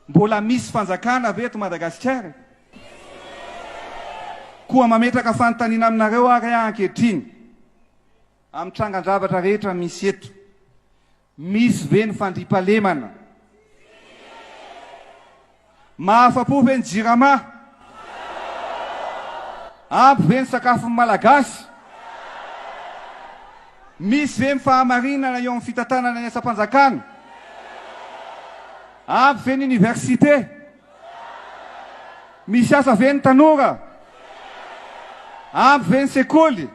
mbola misy fanjakana veto Madagasikara koa mametraka fanontaniana aminareo ary ankehitriny amin'ny trangan-javatra rehetra misy eto. Misy ve ny fandriampahalemana? Mahafa-po ve ny jirama? Ampy ve ny sakafon'ny malagasy? Misy ve ny fahamarinana eo amin'ny fitantanana ny asa-panjakana? Ampy ve ny université? Misy asa ve ny tanora? Ampy ve ny sekoly?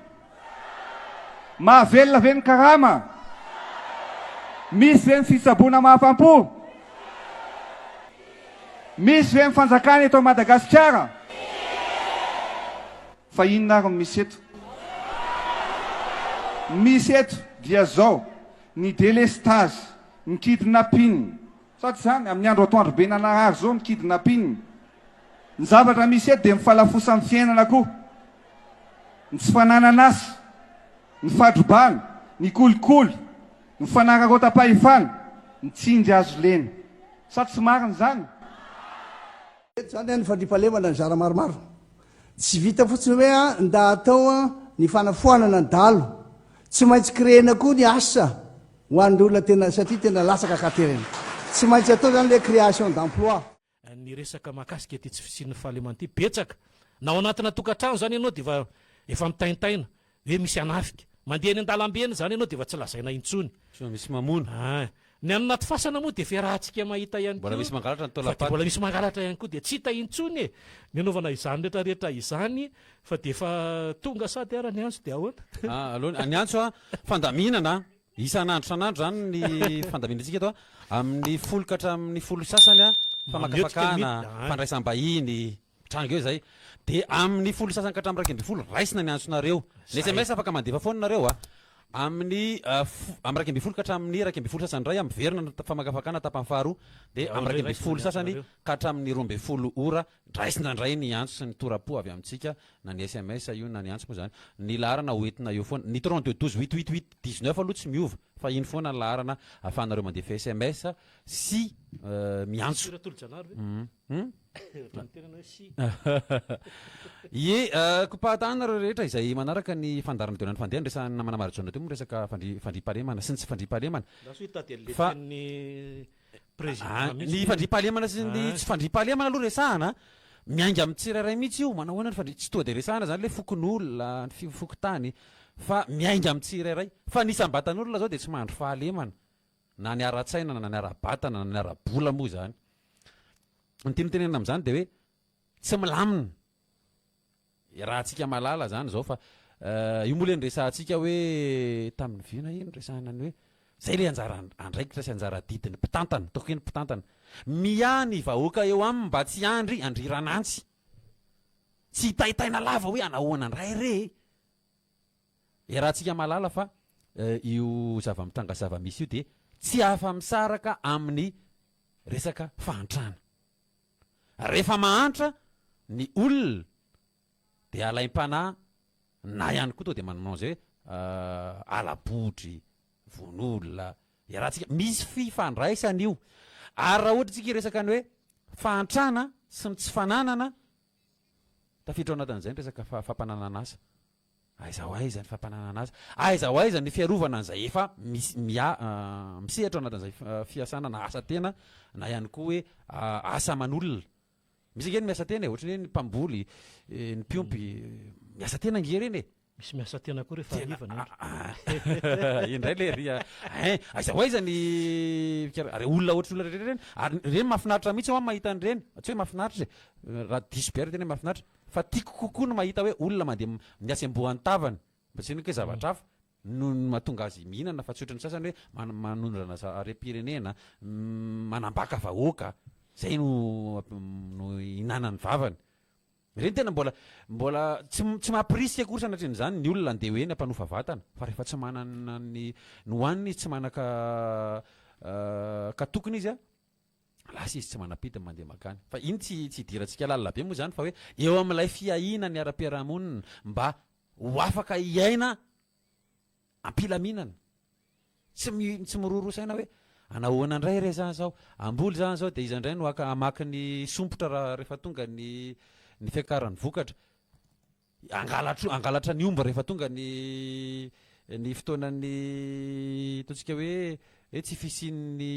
Mahavelona ve ny karama? Misy ve ny fitsaboana mahafam-po? Misy ve ny fanjakana eto Madagasikara? Fa inona ary misy eto? Misy eto dia zao ny délestage, ny kidnapping. Sady zany amin'ny andro atoandro be nanarary zao ny kidnapping. Ny zavatra misy eto dia mifalafosa amin'ny fiainana koa. Ny tsy fananana asa, ny fadrobana, ny kolikoly, ny fanararaota-pahefana, ny tsindry azo lena. Sady tsy marina zany. Zany ny fandriampahalemana ny zara maromaro. Tsy vita fotsiny hoe nda atao ny fanafoanana ny dalo. Tsy maintsy créena koa ny asa ho an'ny olona tena satria tena lasaka katerina. Tsy maintsy atao zany le création d'emploi. Ny resaka mahakasika ity tsy fisian'ny fahalemana ity betsaka. Na ao anatina tokantrano zany ianao dia efa mitaintaina hoe misy anafika. Mandeha ny an-dalambe eny zany ianao dia tsy lazaina intsony. Misy mamona. Ny amin'ny naty fasana moa dia fiarahantsika mahita ihany koa. Mbola misy mangalatra ny fa mbola misy mangalatra ihany koa dia tsy hita intsony e. Ny anaovana izany rehetrarehetra izany fa dia efa tonga sady ara ny antso dia ahoana. Aloha ny antso fandaminana isan'andro san'andro zany ny fandaminantsika eto amin'ny folo ka hatramin'ny folo sasany famakafakana fandraisam-bahiny tranga eo zay. Dia amin'ny folo sasany ka hatramin'ny 20 raisina ny antsonareo. Ny SMS afaka mandefa foana nareo amin'ny 20 ka hatramin'ny 20 sasany ray miverina famakafakana tapany faharoa dia amin'ny 20 sasany ka hatramin'ny 20 ora raisina ndray ny antso sy ny torapo avy amintsika na ny SMS io na ny antso moa zany. Ny laharana hoentina eo foana ny 32 12 888 19 aloha tsy miova fa iny foana ny laharana ahafahanareo mandefa SMS sy miantso. Kopahatanareo rehetra izay manaraka ny fandarana teo amin'ny fandeha resahana namana marajonao teo moa resaka fandriampahalemana sy ny tsy fandriampahalemana. Fa ny fandriampahalemana sy ny tsy fandriampahalemana aloha resahana miainga amin'ny tsirairay mihitsy io. Manao ahoana tsy tonga dia resahana zany le fokon'olona ny fokotany fa miainga amin'ny tsirairay. Fa ny isambatan'olona zao dia tsy mahandro fahalemana na ny ara-tsaina na ny ara-batana na ny ara-bola moa zany. Ny tinitenena amin'izany dia hoe tsy milamina raha antsika malala zany zao fa io moa le ny resahantsika hoe tamin'ny vina iny resahana ny hoe zay le anjara andraikitra sy anjara didiny mpitantana toko eny mpitantana miany vahoaka eo aminy mba tsy andry andriranantsy tsy hitaitaina lava hoe anahoana ndray re raha antsika malala fa io zava-mitanga zava-misy io dia tsy afa-misaraka amin'ny resaka fahantrana. Rehefa mahantra ny olona dia alaim-panahy na ihany koa to dia manao zay alabodry von'olona rahantsika misy fifandraisana io ary raha ohatra tsika resaka ny hoe fahantrana sy ny tsy fananana tafiditra ao anatin'izay ny resaka fampananana asa. Aiza ho aiza ny fampananana asa, aiza ho aiza ny fiarovana an'izay efa misehatra ao anatin'izay fiasana na asa tena na ihany koa hoe asa aman'olona. Misy angeny miasa tena ohatra ny hoe ny mpamboly ny mpiompy miasa tena ngereny misy miasa tena koa rehefa arivana indray le ry aiza ho aiza ny olona ohatra olona rehetra reny ary reny mahafinaritra mihitsy ao mahita an'ireny tsy hoe mahafinaritra raha diso be ary tena mahafinaritra fa tiako kokoa no mahita hoe olona mandeha miasa ambohan'ny tavany mba tsy hoe zavatra hafa no mahatonga azy mihinana fa tsy ohatran'ny sasany hoe manondrana harem-pirenena manambaka vahoaka zay no hinanany vavany. Reny tena mbola tsy mampirisika akory sanatrin' izany ny olona andeha eny hampanofa vatana fa rehefa tsy manana ny hohaniny tsy manaka ka tokony izy lasa izy tsy manam-pita mandeha makany. Fa iny tsy hidirantsika lalina be moa zany fa hoe eo amin'ilay fiahina ny ara-piarahamonina mba ho afaka hiaina ampilaminana tsy mirorosaina hoe anahoana ndray re zany zao amboly zany zao de izandray no amaky ny sompotra raha rehefa tonga ny fiakaran'ny vokatra angalatra ny omba rehefa tonga ny fotoanan'ny ataontsika hoe tsy fisian'ny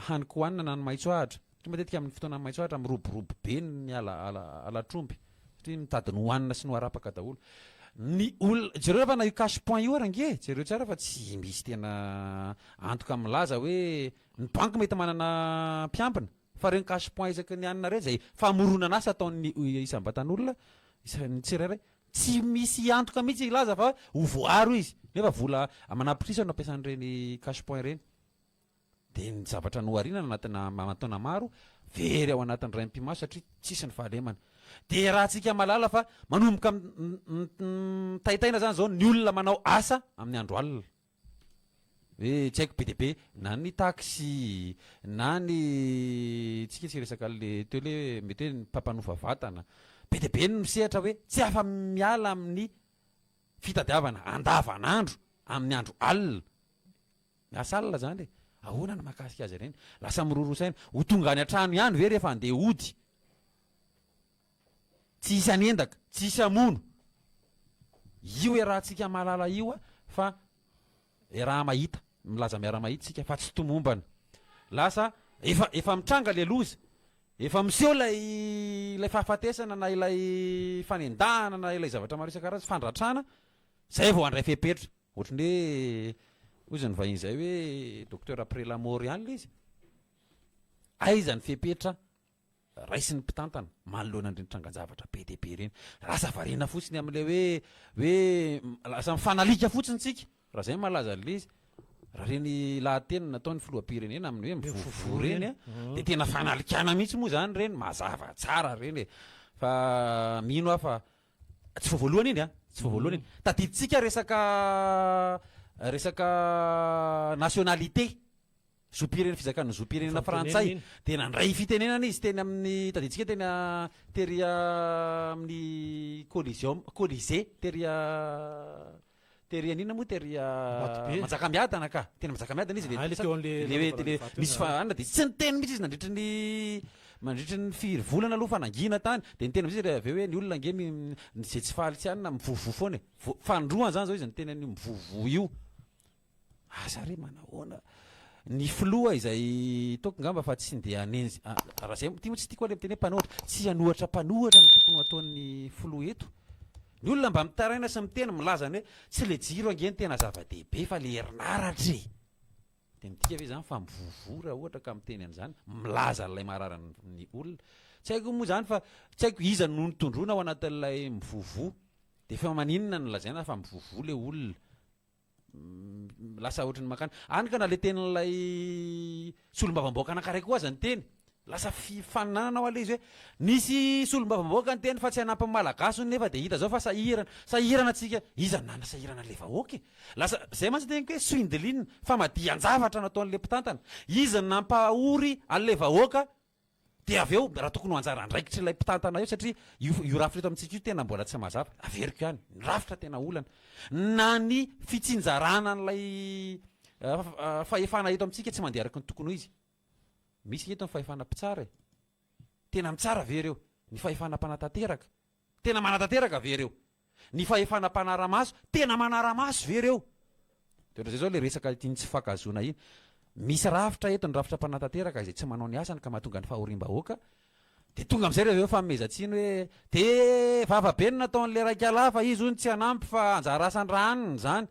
haniko hoanina na ny maitso ahatra satria matetika amin'ny fotoana maitso ahatra miroborobo be ny alatromby satria mitadiny hoanina sy no arapaka daholo ny olona jereo rehefa na io cash point io arange jereo tsara fa tsy misy tena antoka milaza hoe ny banky mety manana mpiampina fa reny cash point isaky ny anina reny zay famoronana asa ataon'ny isam-batan'olona ny tsirairay tsy misy antoka mihitsy ilaza fa ho voaro izy nefa vola manapitrisy no ampiasan'ireny cash point reny de ny zavatra noarinana anatina mamantona maro very ao anatin'ny ray mpimaso satria tsisy ny fahalemana de raha tsika malala fa manomboka taitaina zany zao ny olona manao asa amin'ny andro alina hoe tsy haiko be de be na ny taxi na ny tsika tsy resaka le teo le mety hoe ny mpampanofa vatana be de be ny misehatra hoe tsy afa miala amin'ny fitadiavana andavanandro amin'ny andro alina miasa alina zany e ahoana ny mahakasika azy reny lasa mirorosaina ho tonga any an-trano ihany ve rehefa andeha ody tsy isy anendaka tsy isy amono io e raha tsika malala io a fa raha mahita milaza miara-mahita tsika fa tsy tomombana lasa efa mitranga le loza efa miseho lay fahafatesana na ilay fanendahana na ilay zavatra maro isan-karaza fandratrana zay vao andray fepetra ohatrany hoe ozy ny vahiny zay hoe docteur après la mort ihany le izy aiza ny fepetra raisy ny mpitantana manoloana andreny trangan-javatra be de be reny lasa varena fotsiny am'le hoe lasa mifanalika fotsiny tsika raha zay malaza le izy raha reny lahatena nataony filoam-pirenena amin'ny hoe mivovo reny a de tena fanalikana mihitsy moa zany reny mazava tsara reny e fa mino aho fa tsy vao voalohany iny a tsy vao voalohany iny tadiditsika resaka nationalité zopirenena fizakana zopirenena frantsay tena ndray fitenenana izy teny amin'ny tadiditsika tena tery amin'ny colisée tery anina moa tery manjakamiadana ka tena manjakamiadana izy le misy fanana de tsy niteny mihitsy izy mandritry ny firy volana aloha fanangina tany de niteny mihitsy avy hoe ny olona nge zay tsy fahalitsy anina mivovo foana fandroany zany zao izy niteny any mivovo io asa re manahoana ny filoha izay toko ngamba fa tsy ndeha anenzy raha zay ty moa tsy tiako le miteny hoe mpanohatra tsy hanohatra mpanohatra no tokony ataon'ny filoha eto ny olona mba mitaraina sy miteny milazany hoe tsy le jiro angeny tena zava-dehibe fa le herinaratra de mitika ve zany fa mivovo raha ohatra ka miteny an'izany milaza n'lay mararany olona tsy haiko moa zany fa tsy haiko iza no nitondrona ao anatin'ilay mivovo de fa maninona ny lazaina fa mivovo le olona lasa ohatrany makany anyka na le tenin'ilay solom-bavamboaka anankaraiky koa aza ny teny lasa fifananana ao ale izy hoe nisy solom-bavamboaka ny teny fa tsy hanampy malagasy nefa de hita zao fa sahirana atsika iza nana sahirana le vahoaka lasa zay mantsy teniko hoe swindeline fa madian-javatra nataon'le mpitantana iza nampahory an'le vahoaka de avy eo raha tokony ho anjara andraikitry ilay mpitantana io satria io rafitra eto amintsika io tena mbola tsy mazava averiko ihany ny rafitra tena olana na ny fitsinjarana n'lay fahefana eto amintsika tsy mandeha araky ny tokony ho izy misy eto ny fahefana mpitsara e tena mitsara vereo ny fahefana mpanatateraka tena manatateraka vereo ny fahefana mpanaramaso tena manaramaso vereo de zay zao le resaka iny tsy fakazona iny misy rafitra eto ny rafitra mpanatateraka izay tsy manao ny asany ka mahatonga ny fahorim-bahoaka de tonga am'izay rehefa famezatsiny hoe de vavabe no nataon'le raika lafa izy ony tsy hanampy fa anjara asany ranony zany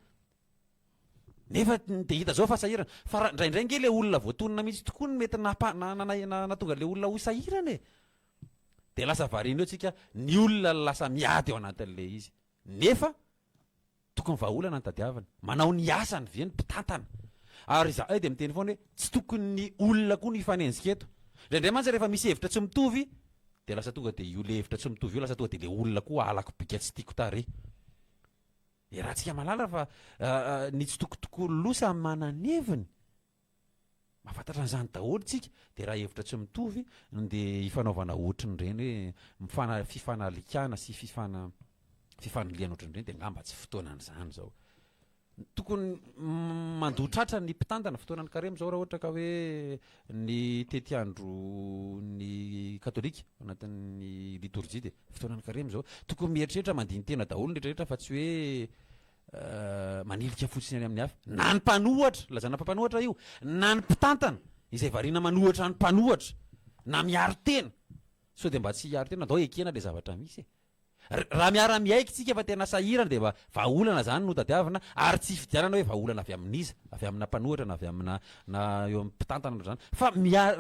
nefa de hita zao fa sahirana fa ndraindray nge le olona voatonina mihitsy tokoa ny mety natonga le olona ho sahirana e de lasa varina eo tsika ny olona lasa miady eo anatin'le izy nefa tokony vaolana ny tadiavana manao ny asany ve ny mpitantana ary za de miteny foana hoe tsy tokony ny olona koa ny hifanenjika eto ndraindray mantsy rehefa misy hevitra tsy mitovy de lasa tonga de io le hevitra tsy mitovy io lasa tonga de le olona koa alako bika tsy tiako tare e raha tsika malala fa ny tsy tokotokolo losa mananeviny mahafantatra an'izany daholo tsika de raha hevitra tsy mitovy de hifanaovana ohatriny reny hoe fifanalikana sy fifaniliana ohatrany reny de ngamba tsy fotoana an'izany zao tokony mandotratra ny mpitantana fotoanany karema zao raha ohatra ka hoe ny tetiandro ny katolika anatin'ny liturgie de fotoanany karema zao tokony mieritreritra mandiny tena daholo ny rehetrarehetra fa tsy hoe manilika fotsiny any amin'ny hafa na ny mpanohatra lazana fa mpanohatra io na ny mpitantana izay variana manohatra ny mpanohatra na miaro tena so de mba tsy hiaro tena dao ekena le zavatra misy raha miara-miaiky tsika fa tena sahirana de mba vaolana zany no tadiavana ary tsy fidianana hoe vaolana avy amin'iza avy amina mpanohatra na avy amina na eo amin'ny mpitantana zany fa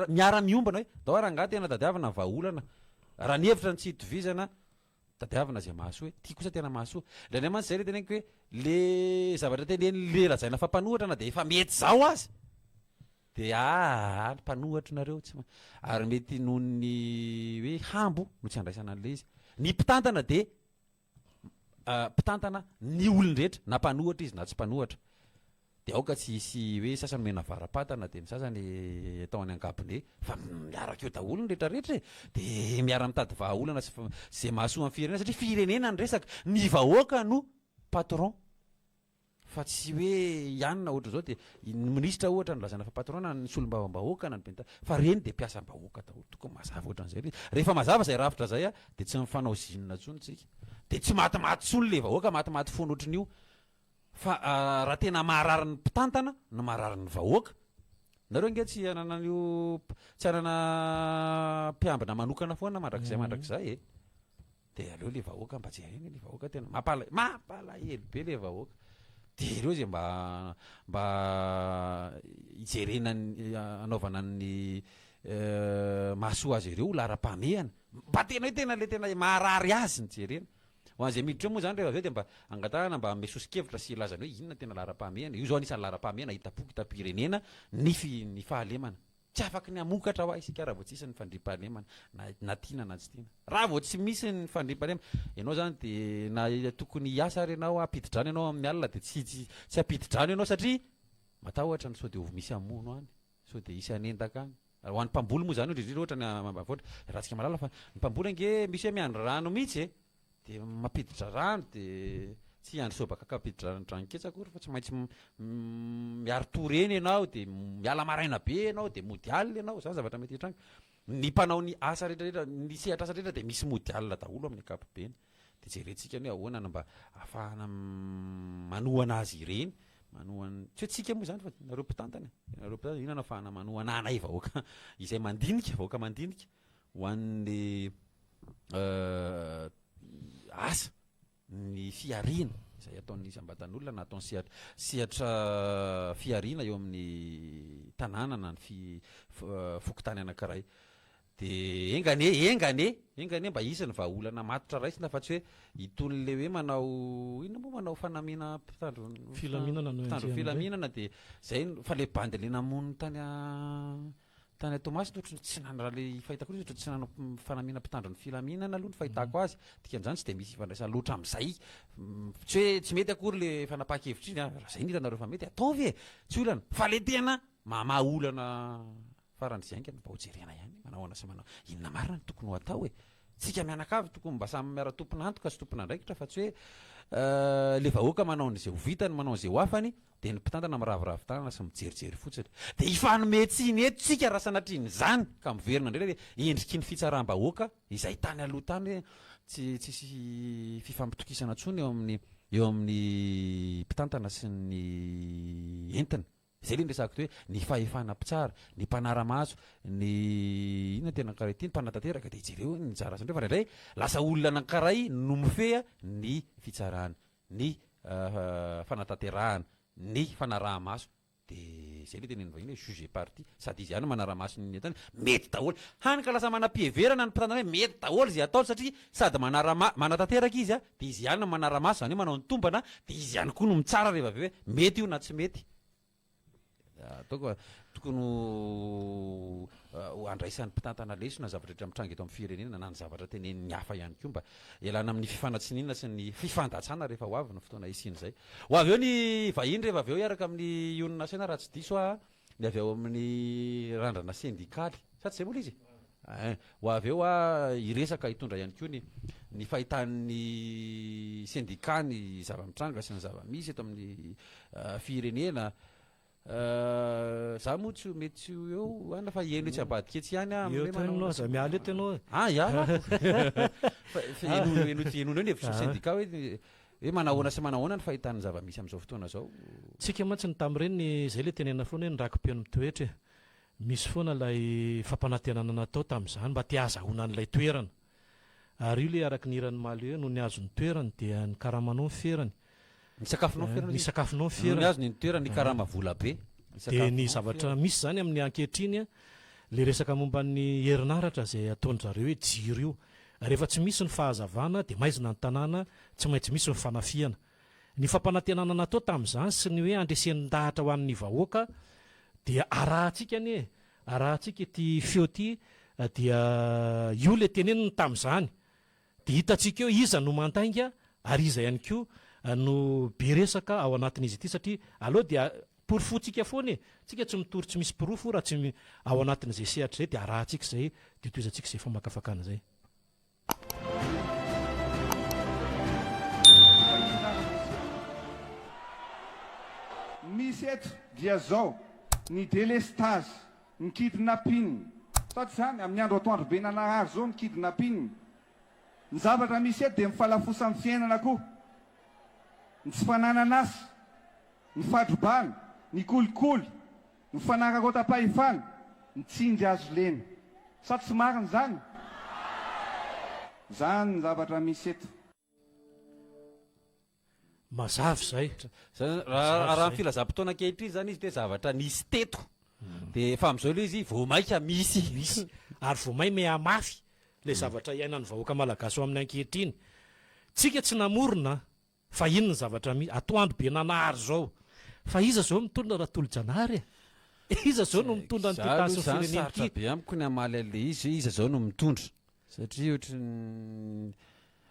miara-miombana hoe dao raha tena tadiavana vaolana raha ny hevitra ny tsy hitovizana tadiavana zay mahasoa hoe tia kosa tena mahasoa le any mantsy zay le teneniko hoe le zavatra teneny le lazaina fa mpanohatra na de efa mety zao azy de mpanohatra nareo tsy ary mety noho ny hoe hambo no tsy andraisana an'le izy ny mpitantana de mpitantana ny olon-drehetra na mpanohatra izy na tsy mpanohatra de aoka tsy hisy hoe sasany mena varapatana de ny sasany atao any angabone fa miaraka eo daholo ny rehetrarehetra de miara mitady vahaolana zay mahasoa amin'ny firenena satria firenena ny resaka ny vahoaka no patron fa tsy hoe ianina ohatra zao de ny ministra ohatra ny lazana fa patron na ny solom-bahoaka na ny benta fa reny de mpiasam-bahoaka daholo tokony mazava ohatran'izay rehefa mazava zay rafitra zay de tsy mifanao zinona tsony tsika de tsy matimaty tsony le vahoaka matimaty foana ohatran'io fa raha tena maharary ny mpitantana no maharary ny vahoaka nareo nge tsy anana an'io tsy anana mpiambina manokana foana mandrakizay de aleo le vahoaka mba jereny le vahoaka tena mampalahelo be le vahoaka de ireo zay mba hijerena anaovana ny mahasoa azy ireo lara-pamehana mba tena hoe tena le tena maharary azy ny jerena ho an'izay miditra moa zany rehefa aveo de mba angatahana mba mesosikevitra sy lazany hoe inona tena lara-pamehana io zao anisan'ny lara-pamehana hitapoky hitapirenena ny fahalemana tsy afaky ny amokatra ho isika raha vao tsisy ny fandriam-pahalemana na tiana na tsy tiana raha vao tsy misy ny fandriam-pahalemana ianao zany de na tokony hiasa ary ianao ampididrano ianao amin'ny alina de tsy ampididrano ianao satria matahotra ny sao de ho misy amono any sao de isy anendaka any ho an'ny mpamboly moa zany indrindra ohatra ny voatra raha tsika malala fa ny mpamboly ange misy hoe miandro rano mihitsy de mampiditra rano de tsy andro sobaka kapiditra drangiketsaka ory fa tsy maintsy miaro toreny ianao de miala maraina be ianao de mody alina ianao zany zavatra mety hitranga ny mpanao ny asa rehetrarehetra ny sehatra asa rehetra de misy mody alina daholo amin'ny akapobeny de jerentsika ny ahoana na mba ahafahana manohana azy ireny manohany tsy hoe tsika moa zany fa nareo mpitantana inona nahafahana manohana anay vahoaka izay mandinika vahoaka mandinika ho an'ny asa ny fiarina izay ataon'ny isam-batan'olona na ataony sehatra fiarina eo amin'ny tanàna na ny fokotany anankiray de engane mba isy ny vahaolana matotra raisina fa tsy hoe iton'le hoe manao inona moa manao fanamina mpitandro filaminana de zay fa le bandy le namono tany Tomasy ohatry tsy nany raha le fahitako izy ohatry tsy nano fanamina mpitandro ny filaminana aloha ny fahitako azy dikan'izany tsy de misy ifandraisana loatra amin'izay tsy hoe tsy mety akory le fanapaka-hevitra iny raha zay nitanareo fa mety ataovy tsy olana fa le tena mamaolana farandry zaingana mba ho jerena ihany manahoana sy manao inona marina ny tokony ho atao tsika mianakavy tokony mba samy miara tompona antoka sy tompona andraikitra fa tsy hoe le vahoaka manao n'izay ho vitany manao n'izay ho afany de ny mpitantana miravoravo tanana sy mijerijery fotsiny de ifanometsiny eto tsika raha sanatriny zany ka miverina indray le endriky ny fitsaram-bahoaka izay tany aloha tany hoe tsisy fifampitokisana tsony eo amin'ny mpitantana sy ny entina zay le ndresako hoe ny fahefana mpitsara ny mpanara-maso ny inona tena karaha ity ny mpanatanteraka de jereo ny jara asandreo fa raindray lasa olona anankiray no mifeha ny fitsarana ny fanatanterahana ny fanaraha-maso de zay le teneny vahiny hoe juge parti sady izy ihany manara-maso ny entany mety daholo hany ka lasa manam-piheverana ny mpitantana hoe mety daholo zay atao satria sady manatanteraka izy de izy ihany no manara-maso zany hoe manao ny tombana de izy ihany koa no mitsara rehefa avy hoe mety io na tsy mety tokony andraisan'ny mpitantana lesona zavatra rehetra mitranga eto amin'ny firenena na ny zavatra teneny hafa ihany koa mba ialana amin'ny fifanatsinina sy ny fifandatsana rehefa ho avy no fotoana isian'izay ho avy eo ny vahiny rehefa avy eo iaraka amin'ny onina saina raha tsy diso ny avy eo amin'ny randrana sindikaly sady zay mola izy ho avy eo a iresaka hitondra ihany koa ny fahitan'ny syndicat ny zava-mitranga sy ny zava-misy eto amin'ny firenena. Za moa tsy mety tsy eo ana fa eno tsy ambadika etsy ihany eo za miala eto ianao enono ny hevitry ny syndicat hoe manahoana sy manahoana ny fahitan'ny zava-misy amin'izao fotoana zao. Tsika mantsy ny tamin'ireny zay le tenena foana hoe ny rakim-peo ny toetra misy foana lay fampanantenana natao tamin'izany mba ti azahoana n'ilay toerana ary io le araky ny iran'ny maly hoe no ny azony toerany dia ny karamanao ny ferany ny sakafonao ny sakafonao ny ferany ny azo ny toerany ny karama vola be dia ny zavatra misy zany amin'ny ankehitriny le resaka momba ny herinaratra zay ataony zareo hoe jiro io rehefa tsy misy ny fahazavana dia maizina ny tanàna tsy maintsy misy ny fanafiana ny fampanantenana natao tamin'izany sy ny hoe andresen'ndahatra ho an'ny vahoaka dia arahantsika anie arahantsika ity feo ty dia io le teneniny tamin'izany dia hitantsika eo iza no mantainga ary iza ihany koa no be resaka ao anatin'izy ity satria aloha dia porofotsika foana tsika tsy mitory tsy misy pirofo raha tsy ao anatin'izay sehatra zay dia arahantsika zay dia toizantsika zay famakafakana zay. Misy eto dia zao ny délestage ny kidnapping saotra zany amin'ny andro atoandro be nanahary zao ny kidnapping ny zavatra misy eto dia mifalafosa amin'ny fiainana koa ny tsy fananana asy ny fadrobana ny kolikoly ny fanarakotam-pahefana ny tsingy azo leny sa tsy mariny zany ny zavatra misy eto mazavy zay raha ny filazam-potoana ankehitriny zany izy de zavatra nisy teto dia fa amin'izao le izy voamaika misy ary voamay mehamafy le zavatra iainan'ny vahoaka malagasy ao amin'ny ankehitriny tsika tsy namorona fa ino ny zavatra atoandro be nanahary zao fa iza zao mitondra raha tolo-janary iza zao no mitondra ny totasy sarotra be amiko ny amaly ale izy iza zao no mitondra satria ohatra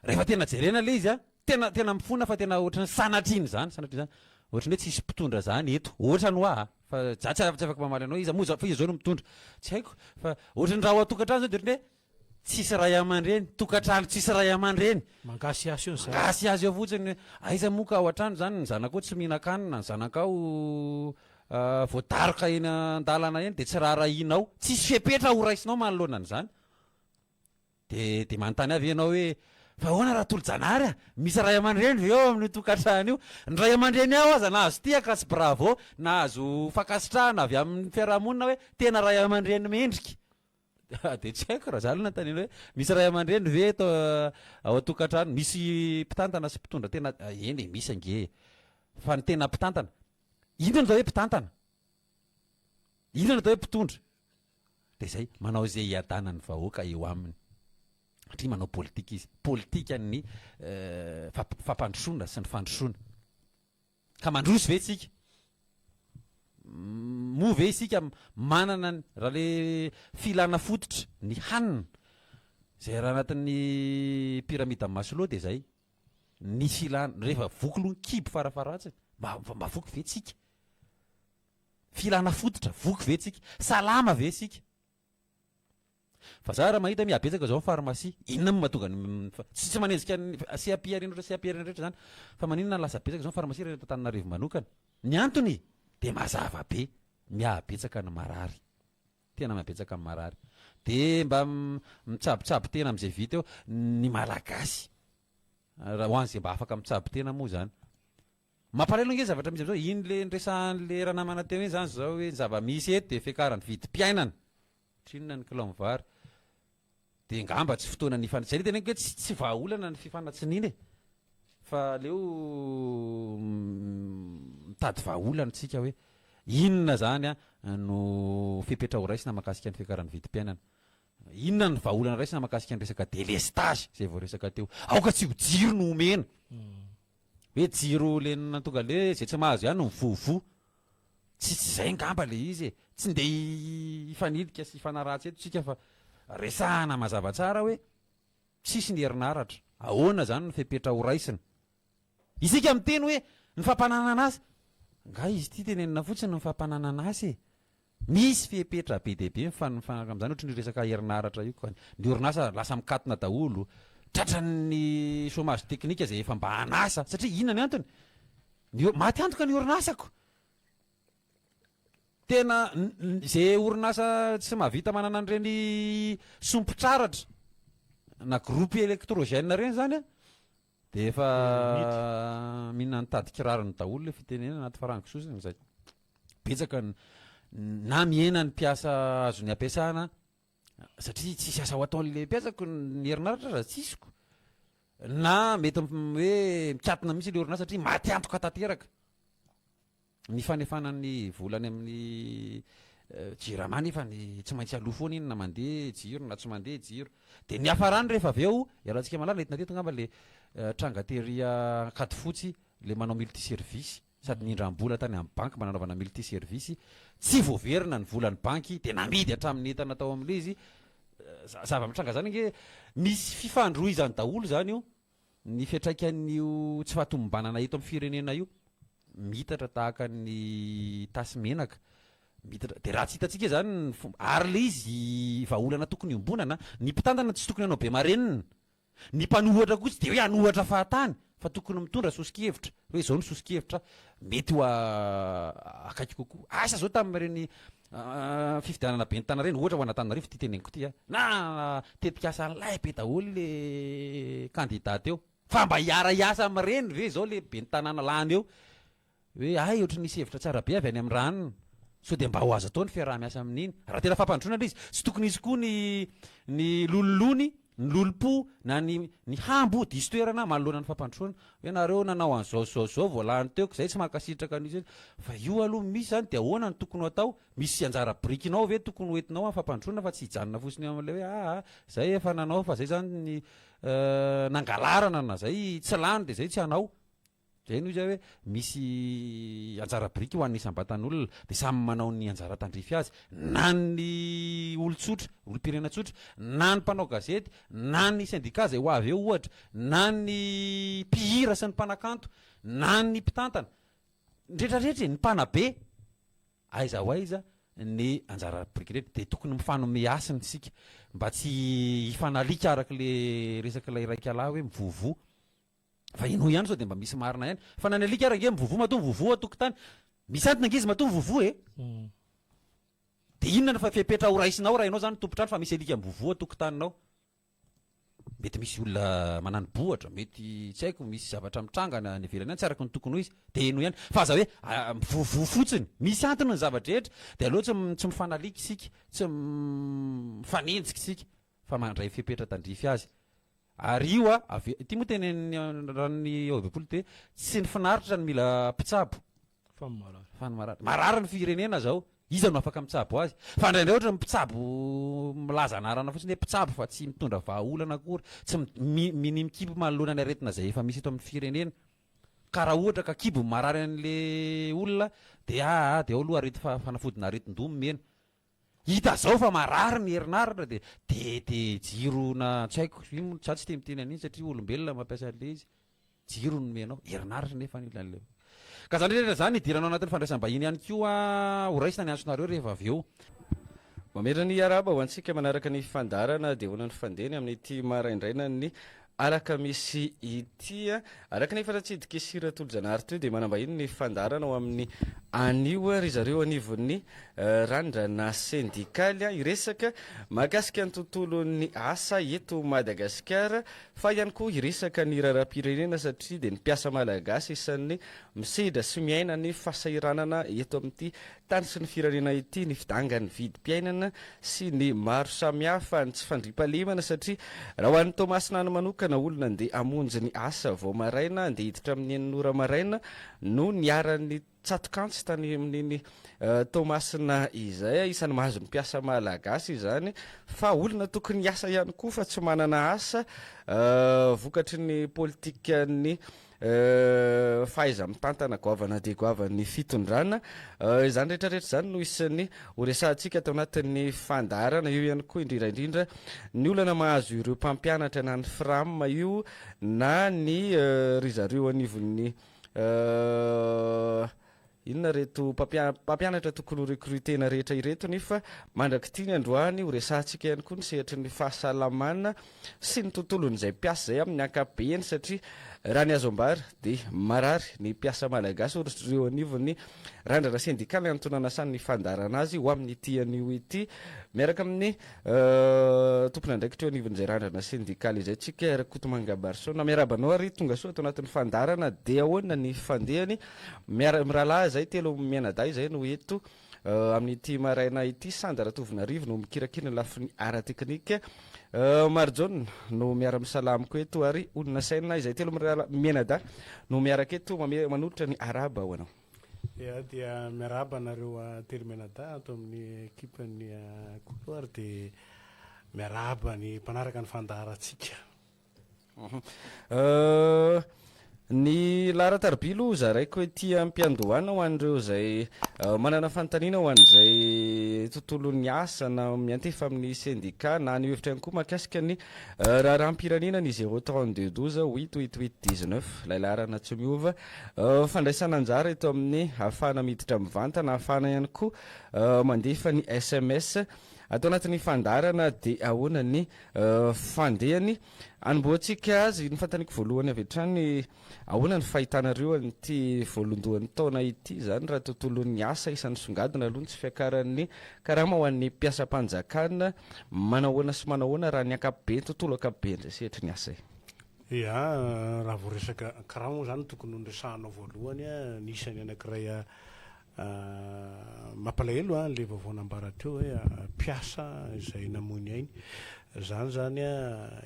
rehefa tena jerena le izy tena mifona fa tena ohatra ny sanatriny zany ohatra ny hoe tsisy mpitondra zany eto ohatra no fa za tsy afaka mamaly anao iza moa fa iza zao no mitondra tsy haiko fa ohatra ny raha ho atokantrano zao dia ohatra hoe tsisy ray aman-dreny tokantrano tsisy ray aman-dreny mangasy azy eo mangasy azy eo fotsiny aiza moa ka ao an-trano zany ny zanakao tsy mihinan-kanina ny zanakao voataroka eny an-dalana eny dia tsy raharahinao tsisy fepetra ho raisinao manoloana an'izany dia manontany avy ianao hoe fa ahoana raha tolo-janary misy ray aman-dreny eo amin'ny tokantrano io ny ray aman-dreny ao aza nahazo tiaka sy bravo nahazo fakasitrahana avy amin'ny fiarahamonina hoe tena ray aman-dreny mendrika dia tsy haiko raha zany nantaniana hoe misy ray aman-dreny ve eto ao an-tokantrano misy mpitantana sy mpitondra tena eny misy ange fa ny tena mpitantana inona atao hoe mpitantana inona atao hoe mpitondra dia zay manao izay hiadanany vahoaka eo aminy satria manao politika izy politika ny fampandrosoana sy ny fandrosoana ka mandroso ve tsika moa ve isika manana raha le filana fototra ny hanina zay raha anatin'ny pyramide Maslow dia zay ny filana rehefa vokolo ny kibo farafaratsiny mba voky ve tsika filana fototra voky ve tsika salama ve tsika fa za raha mahita miabetsaka zao farmasia inona mo mahatonga tsy manenjika CAP rehetra zany fa maninona lasa betsaka zao farmasia rehetra Antananarivo manokana ny antony dia mazava be miabetsaka ny marary tena miabetsaka ny marary dia mba mitsabotsaby tena amin'izay vita eo ny malagasy raha ho an'izay mba afaka mitsabo tena moa zany mampalahelo nge zavatra misy am'zao iny le nresahan'le raha namana teo iny zany zao hoe zava-misy eto dia fiakarany vidim-piainana trinona ny kilao vary dia ngamba tsy fotoana ny zay le tena hoe tsy vahaolana ny fifanatsininy fa leo mitady vahaolana tsika hoe inona zany no fipetra ho raisina makasika ny fiakarany vidim-piainana inona ny vahaolana raisina makasika ny resaka délestage zay vao resaka teo aoka tsy ho jiro no omena hoe jiro le natonga le zay tsy mahazo ihany no mivovo tsy zay ngamba le izy tsy ndeha hifanilika sy hifanaratsy eto tsika fa resahana mazava tsara hoe tsisy ny herinaratra ahoana zany ny fipetra ho raisina isika miteny hoe ny fampananana azy nga izy ity tenenina fotsiny ny fampananana azy misy fipetra be deaibe mifanaka am'zany ohatry ny resaka herinaratra io ny orinasa lasa mikatina daholo tratran'ny chômage teknika zay efa mba anasa satria inona ny antony maty antoka ny orinasako tena zay orinasa tsy mahavita manana an'ireny sompotraratra na groupe électrogène reny zany a de efa mihina nitady kirarony daholo le fitenena anaty farangisosiny zay betsaka na miena ny mpiasa azo ny ampiasana satria tsisy asa ho ataon'le mpiasako ny herinaratra raha tsisiko na mety hoe mikatina mihitsy le orinasa satria maty antoka tanteraka ny fanefanan'ny volany amin'ny jirama nefa ny tsy maintsy aloha foana iny na mandeha jiro na tsy mandeha jiro de ny hafarany rehefa avy eo iarahantsika malala entina teto ngamba le trangateria kady fotsy le manao multiservice sady nindram-bola tany amin'ny banky mananaovana multiservice tsy voaverina ny volan'ny banky de namidy hatramin'ny entana tao amin'le izy zava-mitranga zany nge misy fifandrohizany daholo zany io ny fiatraikan'io tsy fahatomombanana eto amin'ny firenena io mitatra tahaka ny tasy menaka mitatra de raha tsy hitantsika zany ary le izy vaolana tokony ombonana ny mpitantana tsy tokony hanao be marenina ny mpanohatra koa tsy de hoe anohatra fahatany fa tokony mitondra sosikevitra hoe zao ny sosikevitra mety ho akaiky kokoa asa zao tamin'ireny fifidianana be ny tana reny ohatra ho anatanarivo ty teneniko ty na tetikasa lay be daholo le kandidata eo fa mba hiara hiasa am'reny ve zao le be ny tanàna lany eo hoe ay ohatry nisy hevitra tsara be avy any amin'ny ranony so de mba ho azo atao ny fiaraha-miasa amin'iny raha tena fampandrona le izy tsy tokony izy koa ny lololony ny lolom-po na ny hambo diso toerana manoloana ny fampandroana hoe nareo nanao an'zao voalany teoko zay tsy mankasitraka an'izy fa io aloha misy zany de ahoana ny tokony atao misy anjara brikinao ve tokony hoentinao amin'ny fampandroana fa tsy hijanona fosiny amin'le hoe zay efa nanao fa zay zany ny nangalarana na zay tsy lany de zay tsy hanao zay no izy hoe misy anjara briky ho an'ny isambatan'olona de samy manao ny anjara tandrify azy na ny olotsotra olom-pirenena tsotra na ny mpanao gazety na ny syndicat zay ho avy eo ohatra na ny mpihira sy ny mpanakanto na ny mpitantana ndretrarehetra ny mpanabe aiza ho aiza ny anjara briky rehetra de tokony mifanome asiny sika mba tsy hifanalika araka le resaka lay raika alahy hoe mivovo fa ino ihany sao de mba misy marina ihany fa nany alika ara nge mivovo mato mivovo atokotany misy antina angizy mato mivovo de inona fa fipetra ho raisinao raha ianao zany tompotrano fa misy alika mivovo atokotaninao mety misy olona manany bohatra mety tsy haiko misy zavatra mitrangana ny velany any tsy araka ny tokony ho izy de ino ihany fa aza hoe mivovo fotsiny misy antony ny zavatra rehetra de aleo tsy mifanalika isika tsy mifanenjika isika fa mandray fipetra tandrify azy ary io ty moa teny ranony aobepoly de tsy ny finaritra ny mila mpitsabo fa marary ny firenena zao iza no afaka mitsabo azy fa indraindray ohatra mpitsabo milaza anarana fotsiny hoe mpitsabo fa tsy mitondra vahaolana akory tsy minimikibo manoloana ny aretina zay efa misy eto amin'ny firenena ka raha ohatra ka kibo marary an'le olona de de ao aloha arety fanafodina aretin-domy mena hita zao fa marary ny herinaratra de jiro na tsy haiko za tsy temiteny an'iny satria olombelona mampiasa an'le izy jiro no menao herinaratra nefa an'le ka zany rehetra zany idiranao anatin'ny fandraisam-bahiny ihany koa ho raisina ny antsonareo rehefa avy eo mamerana ny araba ho antsika manaraka ny fandarana de hoana ny fandeny amin'n'ity maraindraina ny alaka misy itya araka ny fatatsidika sira tolo-janary teo de manambahiny ny fandarana ao amin'ny anio ry zareo anivon'ny randrana syndikaly iresaka mahakasika ny tontolon'ny asa eto Madagasikara fa ihany koa iresaka ny raharam-pirenena satria de ny mpiasa malagasy isan'ny misedra sy miaina ny fahasahiranana eto amin'ity tany sy ny firenena ity ny fidangany vidim-piainana sy ny maro samihafa ny tsy fandriam-pahalemana satria raha ho an'ny Tomasina ny manokana olona ndeha amonjy ny asa vao maraina ndeha hiditra amin'ny eninora maraina no niaran'ny tsatokantsy tany amin'iny Tomasina izay isan'ny mahazo ny mpiasa malagasy zany fa olona tokony asa ihany koa fa tsy manana asa vokatry ny politikan'ny fahaiza mitantana goavana de goavan'ny fitondrana zany rehetrarehetra zany no isan'ny horesantsika tao anatin'ny fandarana io ihany koa indrindraindrindra ny olana mahazo ireo mpampianatra na ny fram io na ny ry zareo anivon'ny inona reto mpampianatra tokony ho recrutena rehetra ireto nefa mandraky tia ny androany ho resantsika ihany koa ny sehatry ny fahasalamana sy ny tontolon'izay mpiasa zay amin'ny ankabeny satria raha ny azo ambary dia marary ny mpiasa malagasy reo anivony randrana sindikaly antonana sany ny fandarana azy ho amin'ny tian'io ity miaraka amin'ny tompona ndraiky teo anivon'izay randrana sindikaly izay tsika rakotomanga barsona miarabanao ary tonga soa atao anatin'ny fandarana dia ahoana ny fandehany mirahalahy zay telo mianada izay no eto amin'ity maraina ity sandaratovina no mikirakina ny lafiny ara-teknika Marjon no miara-misalamiko eto ary olona saina izay telo mianada no miaraka eto manolotra ny araba ho anao. Dia miaraba nareo telo mianada ato amin'ny ekipany couloir dia miaraba ny mpanaraka ny fandaharatsika. Ny laharatarbilo zaraiko hoe tia mpiandohana ho an'ireo zay manana fanontaniana ho an'izay tontolon'ny asa na miantefa amin'ny syndicat na ny hevitra ihany koa mahakasika ny raharam-pirenena ny 032 ilay laharana tsy miova fandraisana anjara eto amin'ny ahafahana miditra mivanta na ahafahana ihany koa mandefa ny SMS atao anatin'ny fandarana dia ahoana ny fandehany anomboantsika azy ny fantaniko voalohany avy hatrany ahoana ny fahitanareo an'ity voalondohan'ny taona ity zany raha tontolon'ny asa isan'ny songadina aloha ny tsy fiakaran'ny karama ho an'ny mpiasam-panjakana manahoana sy manahoana raha ny akabe tontolo akabe ndray sehatry ny asa ia raha vao resaka karama zany tokony nresahanao voalohany ny isany anankiray mampalahelo le vaovao teo hoe mpiasa izay namony ainy zany zany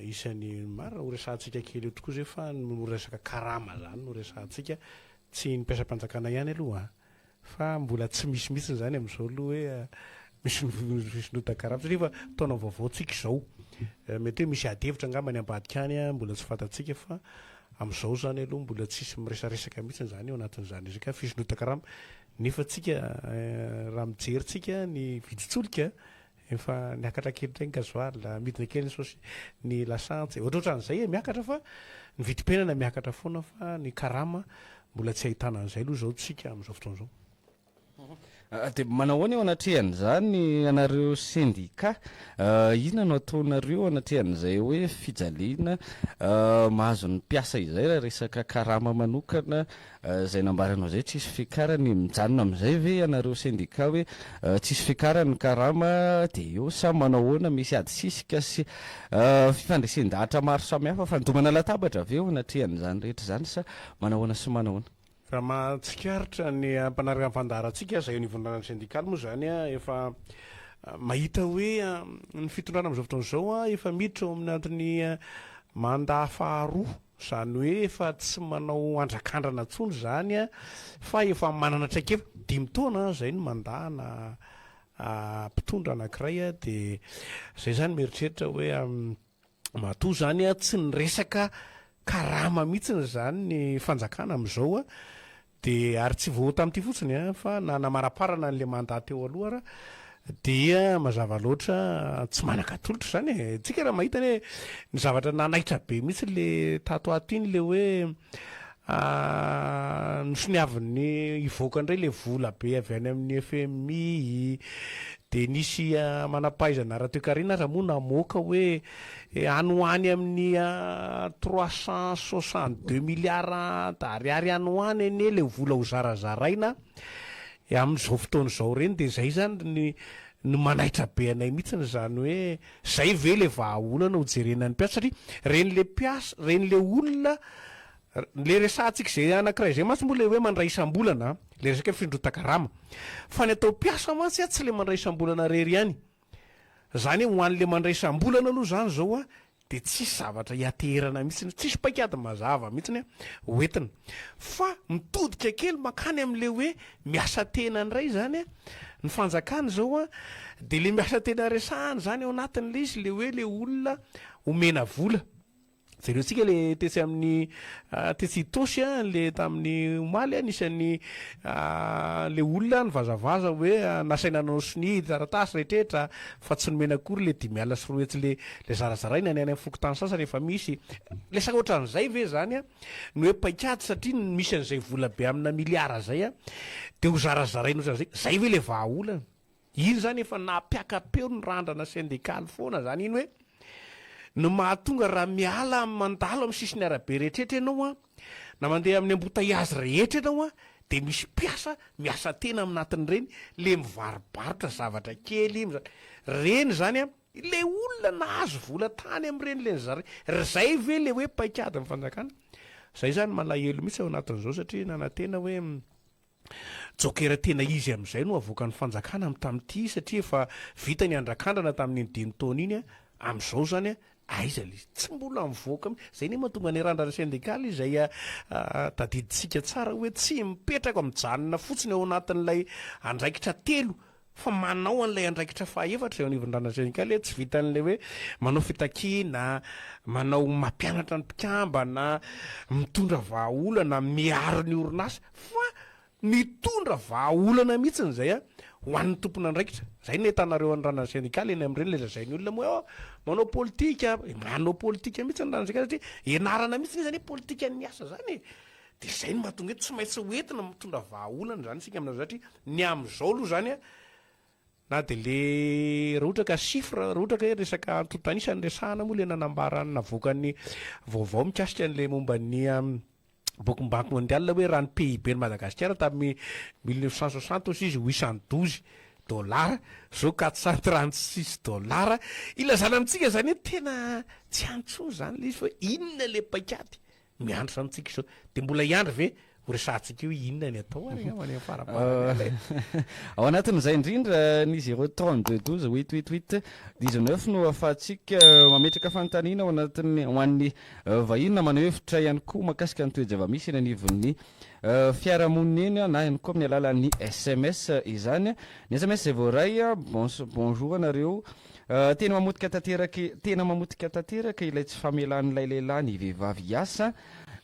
isany marina ho resantsika kely eo tokoa zay fa no resaka karama zany no resantsika tsy ny mpiasam-panjakana ihany aloha fa mbola tsy misy zany amin'izao aloha hoe misy nota-karama satria fa taona vaovaotsika izao mety hoe misy adevitra angambany ambadika any mbola tsy fantatsika fa amin'izao zany aloha mbola tsisy miresaresaka mihitsy zany eo anatin'izany resaka fisonota-karama nefa tsika raha mijerytsika ny viditsolika efa miakatra kely regny gazoaly midina kely ny lasantsy ohatrohatran'izay miakatra fa ny vidim-piainana miakatra foana fa ny karama mbola tsy ahitana an'izay aloha zao tsika amin'izao fotoan'izao. Dia manahoana eo anatrehan'izany anareo syndicat inona no ataonareo anatrehan'izay hoe fijaliana mahazo ny mpiasa izay raha resaka karama manokana zay nambaranao zay tsisy fikarany mijanona amin'izay ve anareo syndicat hoe tsisy fikarany karama dia eo sa manahoana misy ady sisika sy fifandraisin-dahatra maro samihafa fandomana latabatra ve eo anatrehan'izany rehetra zany sa manahoana sy manahoana raha mahatsikaritra ny mpanaraka fandaharantsika zay nivondranany syndikaly moa zany efa mahita hoe ny fitondrana amin'izao fotoan'izao efa miditra ao amin'ny antony mandat faharoa zany hoe efa tsy manao andrakandrana tsony zany fa efa manana traikefa 5 taona zay ny mandat na mpitondra anankiray dia zay zany mieritreritra hoe matoa zany tsy ny resaka karama mihitsiny zany ny fanjakana amin'izao dia ary tsy voa tamin'ity fotsiny fa na namaraparana n'le mandat teo aloha dia mazava loatra tsy manan-katolotra zany tsika raha mahita hoe ny zavatra nanaitra be mihitsy le tato ato iny le hoe nosoniavin'ny ivoaka indray le vola be avy any amin'ny FMI dia nisy manampahaizana ara-toekarina raha moa namoaka hoe anoany amin'ny 362 milliards d'ariary anoany ane le vola ho zarazaraina amin'izao fotoan'izao reny dia zay zany ny manaitra be anay mihitsiny zany hoe zay ve le vahaolana ho jerenany mpiasa satria reny le mpiasa reny le olona le resantsika zay anankiray zay matsy moa le hoe mandray isam-bolana le resaka findrota-karama fa ny atao mpiasa matsy tsy le mandray isam-bolana rery ihany zany hoe ho an'le mandray isam-bolana aloha zany zao dia tsisy zavatra hiaterana mihitsiny tsisy paikady mazava mihitsiny hoentina fa mitodika kely makany amin'le hoe miasa tena ndray zany ny fanjakany zao dia le miasa tena resahany zany ao anatin'le izy le hoe le olona omena vola zareotsika le tesy amin'ny tesy tosy a le tamin'ny omaly anisan'ny le olona ny vazavaza hoe nasainanao sony taratasy rehetrehtra fa tsy nomena akory le dimiala sy roetsy le zarazaraina ny any amin'ny fokotany sasany efa misy lesaka ohatran'izay ve zany a no hoe paikady satria misy an'izay vola be amina miliara zay a de ho zarazaraina ohatran'izay zay ve le vahaolana iny zany efa nampiakapeo ny randrana syndikaly foana zany iny hoe no mahatonga raha miala mandalo amin'ny sisiny arabe rehetrehtra ianao a na mandeha amin'ny ambotaiazy rehetra ianao a de misy miasa tena aminatin'ireny le mivaribarotra zavatra kely reny zany a le olona nahazo vola tany amin'ireny le zay ve le hoe paikady amin'ny fanjakana zay zany malahelo mihitsy ao anatin'izao satria nanantena hoe jokera tena izy amin'izay no avoaka ny fanjakana amin'ny tamin'ity satria efa vita ny andrakandrana tamin'ny 5 taona iny a amin'izao zany a aiza le tsy mbola mivoaka zay ne mahatonga ny randrana syndikaly izay tadiditsika tsara hoe tsy mipetraka mijanona fotsiny ao anatin'ilay andraikitra 3 fa manao an'ilay andraikitra fahaefatra eo anivondrana syndikaly tsy vitan'le hoe manao fitakina manao mampianatra ny mpikambana mitondra vahaolana miaro ny orinasa fa mitondra vahaolana mihitsiny zay a ho an'ny tompona andraikitra zay ny hitanareo an'randrana syndikaly eny amin'ireny le zazay ny olona moa manao politika mihitsy ny randrana syndikaly satria enarana mihitsy zany politika ny asa zany de zay ny mahatonga hoe tsy maintsy hoentina mitondra vahaolana zany sika amin'izao satria ny am'izao aloha zany a na de le raha ohatra ka chiffre raha ohatra ka hoe resaka antotanisa ny resahana moa le nanambarany navoakan'ny vaovao mikasika an'le momban'ny boky banque mondiale hoe raha ny PIB ny Madagasikara tamin'ny 1960 izy $812 zao $436 ilazana amitsika zany hoe tena tsy antso zany le izy fa inona le paikady miandro amitsika zao de mbola iandro ve ho resahantsika io inona ny atao any faraparany ao anatin'izay indrindra ny 032 12 88 19 no ahafahantsika mametraka fanontaniana ao anatin'ny ho an'ny vahiny na manao hevitra ihany koa mahakasika ny toe-java-misy eny anivon'ny fiarahamonina eny na ihany koa amin'ny alalan'ny SMS izany ny SMS zay voaray bonjour anareo tena mamotika tanteraka ilay tsy famelan'ilay lehilahy ny vehivavy hiasa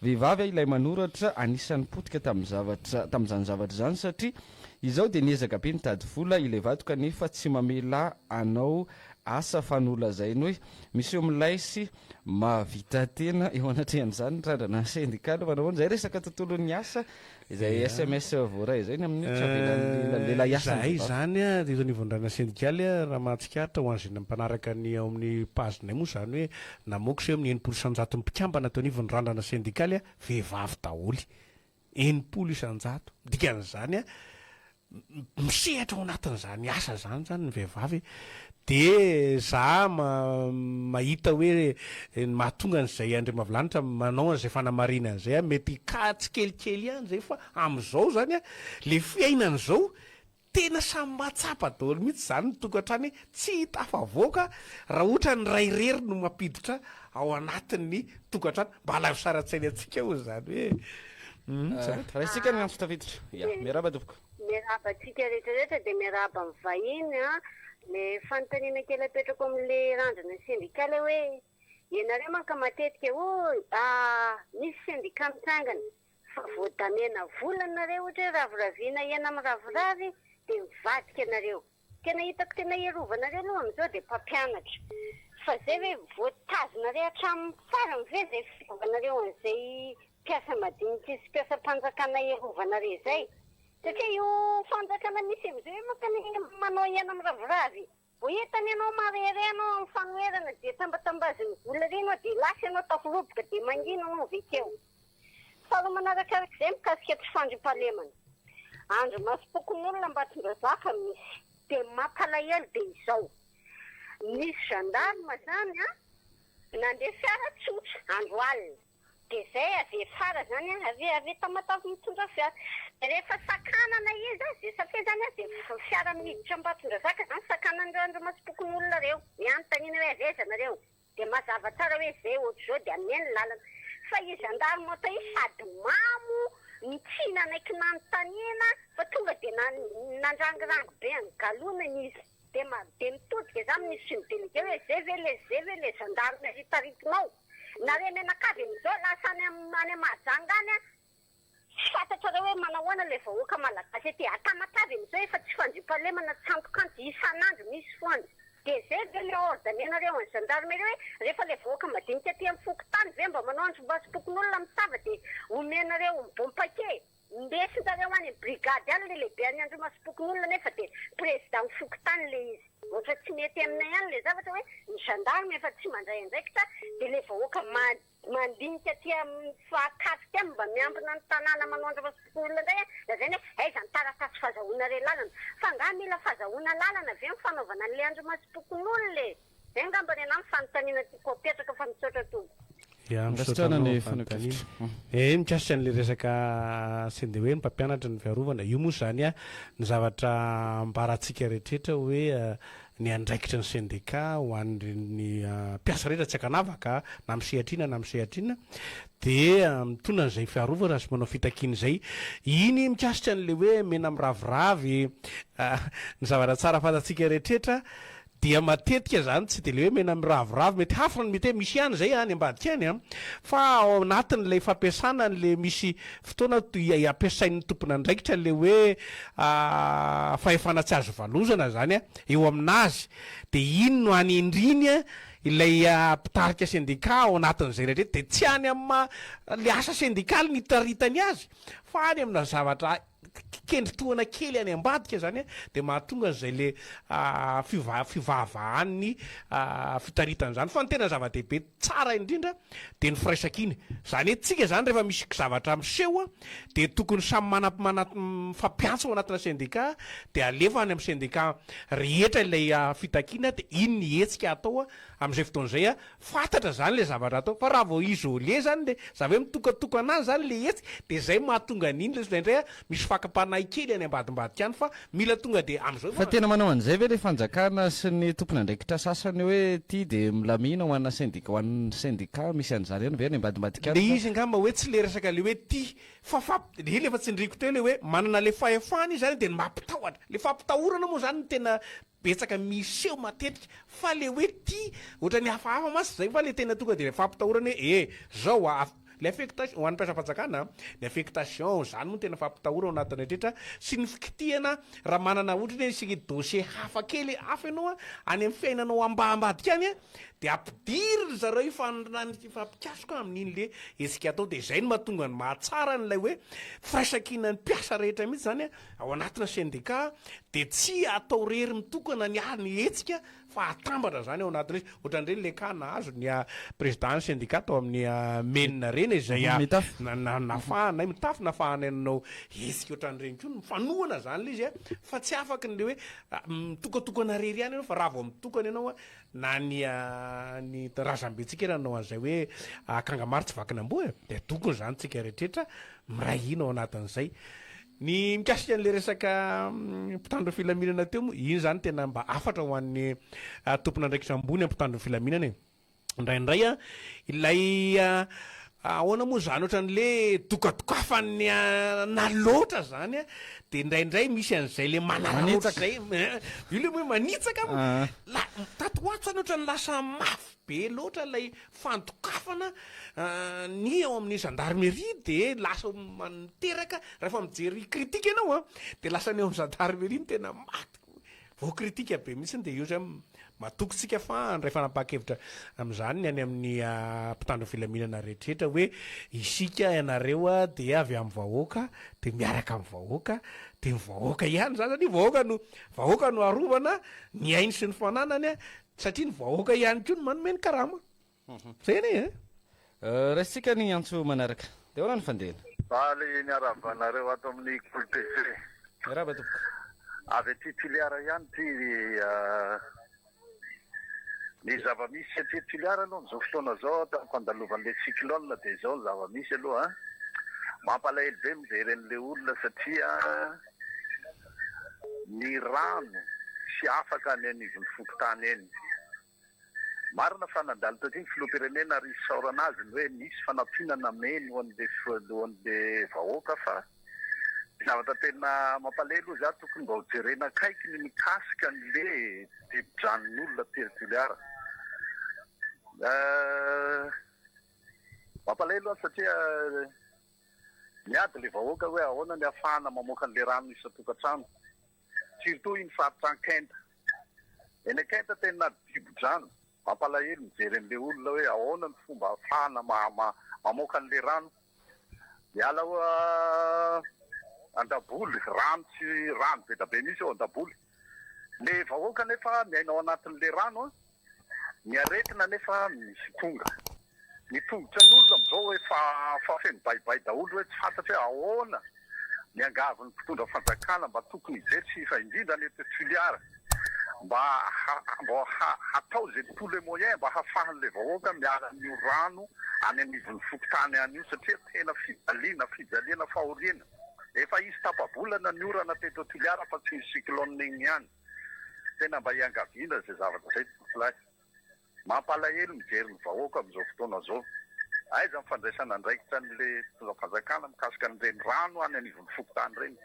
vehivavy ilay manoratra anisan'ny potika tamin'izany zavatra zany satria izao dia niezaka be nitady vola ilay vato kanefa tsy mamela anao asa fanolazay ny hoe misy eo milay sy mahavita tena eo anatrehan'izany randrana syndikaly manahoana zay resaka tontolon'ny asa izay SMS voaray zay ny amin'ny tsavelan'lela iasa zay zany a de nivondrana syndikaly raha mahatsikaritra ho an'zay mpanaraka ny ao amin'ny pazinay moa zany hoe namoaka se amin'ny 900 mpikambana tao nivondrandana syndikaly vehivavy daholy 900 dikan'izany a misehatra ao anatin'izany asa zany ny vehivavy de za mahita hoe mahatonga an'izay andre mavilanitra manao an'izay fanamarinana zay mety ka tsy kelikely ihany zay fa am'izao zany a le fiainan'izao tena samy mahatsapa daholo mihitsy zany ny tokantrany tsy hitafavoaka raha ohatra ny ray rery no mampiditra ao anatin'ny tokantrany mba alavo saratsainy atsika io zany hoe raha isika ny antso tafiditra miaraba tompoko miarabatsika rehetrarehetra de miaraba amin'ny vahiny a le fanontaniana kely apetrako amin'le randrana syndikaly hoe ianareo manka matetika misy syndika mitsangana fa voadamena vola nareo ohatra hoe raviraviana iana amin'ny raviravy de mivadika anareo tena hitako tena iarovana reo aloha amin'izao de mpampianatra fa zay hoe voatazonareo hatramin'ny farany ve zay fitaovanareo an'izay mpiasa madinika sy mpiasa mpanjakana iarovana re zay satria io fanjakana misy am'izay hoe makany manao iana amin'ny raviravy vo entany ianao marery anao amin'ny fanoerana de tambatambaziny vola reny ao de lasy anao taforoboka de mangina anao avekeo faharoa manarakaraka izay mikasika tsy fandrim-pahalemana andro masopokon'olona mba tondrazaka misy de mampalahelo de izao misy gendarme zany a nandeha fiara tsotra andro alina de zay avy fara zany avy tamatavy mitondra fiara rehefa sakanana izy azy de satria zany de fiara miditra mba tondrazaka zany sakanan'ireo andro masopokon'olona reo mianontaniana hoe avezanareo de mazava tsara hoe zay ohatr'izao de ameny lalana fa izy gendarme ota izy sady mamo mitsina anaiky nanontaniana fa tonga de nandrangirango be angalonany izy de mitodika zany misy sy mideliga hoe zay ve le gendarme hitaritinao nareo menakavy am'izao lasa any Mahajanga any tsy fantatra reo hoe manahoana le vahoaka malagasy ety atamatavy am'izao efa tsy fandriam-pahalemana tsantokanto isan'andro misy foany de zay ve le ordonenareo any gendarmerie hoe rehefa le vahoaka madinika aty amin'ny fokotany ve mba manao androm-basim-pokon'olona mitava de omenareo mibompake ndesinareo any brigady any le lehibe any andro-masim-pokon'olona nefa de président fokotany le izy ohatra tsy mety aminay any le zavatra hoe ny gendarme efa tsy mandray andraikitra de le vahoaka mandinika aty amin'ny fakasika any mba miambina ny tanàna manao andro-masim-pokon'olona ndray da zay hoe aiza ny taratasy fahazahoana re lalana fa nga mila fahazahoana lalana ve mifanaovana an'le andro-masim-pokon'olona le zay ngamba ny anahy fanontaniana tiako apetraka fa mitsotra tobo mikasitra n'le resaka sy de hoe ny mpampianatra ny fiarovana io moa zany a ny zavatra mbaratsika rehetrarehetra hoe ny andraikitra ny syndicat ho an'ny mpiasa rehetra tsy akanavaka na misehatrina na misehatrina de mitondra n'izay fiarovana sy manao fitakiny zay iny mikasitra n'le hoe mena miraviravy ny zavatra tsara fantatsika rehetrarehetra dia matetika zany tsy de le hoe mena miraviravy mety hafa mety hoe misy ihany zay any ambadika any a fa ao anatin'lay fampiasana n'le misy fotoana ampiasain'ny tompona andraikitra le hoe fahefana tsy azo valozana zany a eo aminazy de iny no any indriny a ilay mpitarika syndicat ao anatin'izay rehetra de tsy any amma le asa syndikaly nitaritany azy fa any amina zavatra kendritoana kely any ambadika zany a de mahatonga zay le fivavahan'ny fitaritana zany fa ny tena zava-dehibe tsara indrindra de ny firaisakiny zany hoe tsika zany rehefa misy zavatra miseho a de tokony samy fampiantso ao anatina syndicat de alefa any amin'ny syndicat rehetra ilay fitakina de iny ny hetsika atao a am'izay fotoan'izay a fantatra zany le zavatra atao fa raha vao isolé zany le zava hoe mitokatokana azy zany le hetsika de zay mahatonga an'iny le sodraindray a misy fakapanahy kely any ambadimbadika any fa mila tonga de am'izao fa tena manao an'izay ve le fanjakana sy ny tompona andraikitra sasany hoe ty de milamina ho anna syndicat ho an'ny syndicat misy an'zany any ve any ambadimbadika le izy ngamba hoe tsy le resaka le hoe ty le lefa tsindriko teo le hoe manana le fahefana izy zany de ny mampitahotra le fampitahorana moa zany ny tena betsaka miseho matetika fa le hoe ty ohatra ny hafahafa masy zay fa le tena tonga de le fampitahorana hoe zao le affectation ho an'ny mpiasa-panjakana ny affectation zany moa tena fampitahora ao anatin'ny rehetrarehetra sy ny fikitihana raha manana ohatra hoe sy dossier hafa kely hafa ianao any amin'ny fiainanao ambadimbadika any a de ampidiriny zareo ifampikasoka amin'iny le hetsika atao de zay no mahatonga ny mahatsara n'lay hoe firaisakinan'ny mpiasa rehetra mihitsy zany a ao anatina syndicat de tsy atao rery mitokana ny hetsika fa atambatra zany ao anatin'izy ohatran'ireny le ka nahazo ny président syndicat tao amin'ny menina reny izay nafahanay mitafy nafahanay nanao hetsika ohatran'ireny ko mifanohana zany le izy a fa tsy afaka n'le hoe mitokatokana rery ihany ianao fa raha vao mitokana ianao a na ny razambetsika nanao an'izay hoe akangamary tsy vakina amboa de tokony zany tsika rehetrarehetra mirahina ao anatin'izay ny mikasika an'le resaka mpitandro filaminana teo moa iny zany tena mba afatra ho an'ny tompona andraikitra ambony ampitandro filaminana e indraindray a ilay ahoana moa zany ohatran'le dokadokafany na loatra zany a de indraindray misy an'izay le manaraloatra zay io le hoe manitsaka tatoatsany ohatrany lasa mafy be loatra lay fandokafana ny ao amin'ny gendarmerie de lasa manteraka rehefa mijery kritika ianao a de lasa ny ao amin'ny gendarmerie ny tena maty vao kritika be mihitsiny de io zay matokotsika fa ndray fanapahakevitra am'zany ny any amin'ny mpitandro filaminana rehetrarehetra hoe isika ianareo a de avy amin'ny vahoaka de miaraka amin'ny vahoaka de ny vahoaka ihany zany zany vahoaka no arovana ny ainy sy ny fananany a satria ny vahoaka ihany ko no manome ny karama zay ane raisitsika ny antso manaraka de hoana ny fandehana baly niaravanareo ato amin'ny coltg raba tompoko avy titiliara ihany ty ny zava-misy satria tiliara aloha am'izao fotoana zao tampandalovan'le cyclone de zao ny zava-misy aloha mampalahelo be mijery an'le olona satria ny rano sy afaka any anivon'ny fokotany eny marina fa nandalo tatiny filoha-pirenena ary isaorana azy ny hoe misy fanampianana meny hoan'le vahoaka fa zavatra tena mampalahelo za tokony mba hojerena akaiky ny mikasika n'le tebijanon'olona territoriara mampalahelo satria miady le vahoaka hoe ahoana ny ahafahana mamoaka an'le rano isa-tokantrano surtout iny faritra ankenta eny ankenta tena dibo-drano mampalahelo mijery an'le olona hoe ahoana ny fomba ahafahana mamoaka an'le rano miala hoa andaboly rano tsy rano be da be misy eo andaboly le vahoaka nefa miainao anatin'le rano a ny aretina nefa misy tonga ny tongotra n'olona am'izao hoe fa feno baibay daholo hoe tsy fantatra hoe ahoana miangavy ny mpitondra fanjakana mba tokony ijery fa indrindra ny eto Toliara mba hatao zay tous les moyens mba hahafahan'le vahoaka miala an'io rano any anivon'ny fokotany any io satria tena fijaliana fahoriana efa izy tapa-bolana ny orana teto Toliara fa tsy misy cyclone igny ihany tena mba hiangaviana zay zavatra zay tompolahy mampalahelo mijery ny vahoaka amin'izao fotoana zao aiza mifandraisana andraikitra n'le mpitondra fanjakana mikasika an'ireny rano any anivon'ny fokotany reny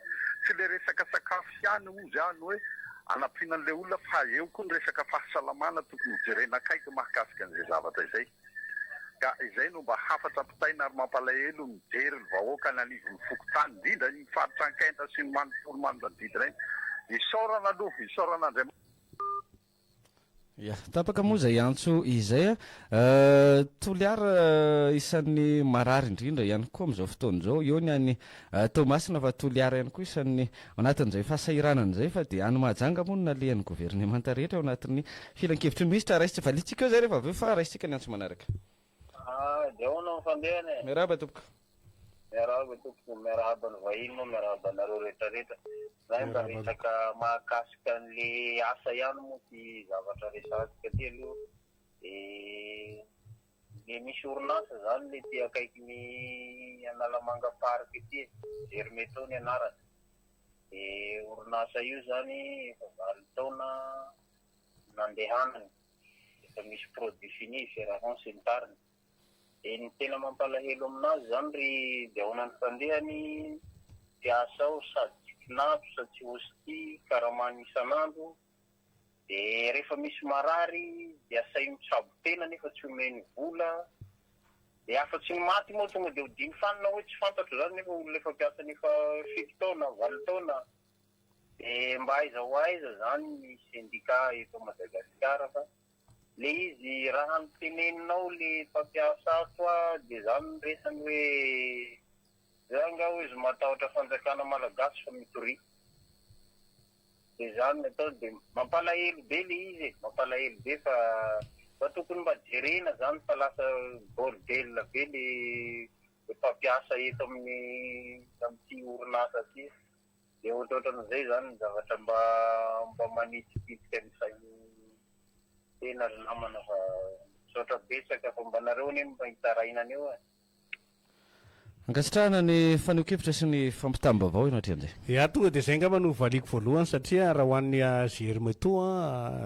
tsy le resaka sakafo ihany ozy any hoe anampianan'le olona fa eo koa ny resaka fahasalamana tokony hijerena akaiky mahakasika an'izay zavatra izay ka izay no mba hafatra pitaina ary mampalahelo mijery ny vahoaka ny anivon'ny fokotany indrindra ny faritra ankenta sy ny manontolo manodidina reny isaorana aloha isaorana andray ya tapaka moa zay antso izay Toliara isan'ny marary indrindra ihany koa amin'izao fotoana izao eo ny any Tomasina fa Toliara ihany koa isan'ny anatin'izay fahasahiranana izay fa dia any Mahajanga moa no nalehan'ny governemanta rehetra ao anatin'ny filan-kevitry ny minisitra raisitsika valitsika eo zay rehefa aveo fa raisitsika ny antso manaraka deona mifandehany miarahaba tompoka miarahaba tompoko miarahaba ny vahiny moa miarahaba nareo rehetrarehetra zay mba resaka mahakasika an'le asa ihany moa ty zavatra resatsika ty aloha le misy orinasa zany le ty akaiky ny Analamanga park ty Germeto ny anarany orinasa io zany efa 20 taona nandehanany efa misy produit fini ferraron sy ny tariny ny tena mampalahelo aminazy zany ry deonany fandehany piasa ao sady nato sady tsy hosti karamany isan'andro de rehefa misy marary de asay mitsabo tena nefa tsy omeny vola de afa-tsy ny maty moa tonga de hodiny fanina hoe tsy fantatro zany nefa olona efa piasa nefa 7 taona 8 taona de mba aiza ho aiza zany ny syndicat eto Madagasikara fa le izy raha nyteneninao le mpampiasa ato a de zany resany hoe zay nga hoe izy matahotra fanjakana malagasy fa mitori de zany atao de mampalahelo be le izy mampalahelo be fa tokony mba jerena zany fa lasa bordel be le mpampiasa eto amin'ty orinasa ty de ohatrohatran'izay zany zavatra mba manitsipitsika n'izay tena ry namana fa sotra besaka fa mba nareo ny mba hitarainany eo ankasitrahana ny faneho-kevitra sy ny fampitambavao ianao atrean'izay ya tonga de zay ngamba no valiko voalohany satria raha hoan'ny Germeto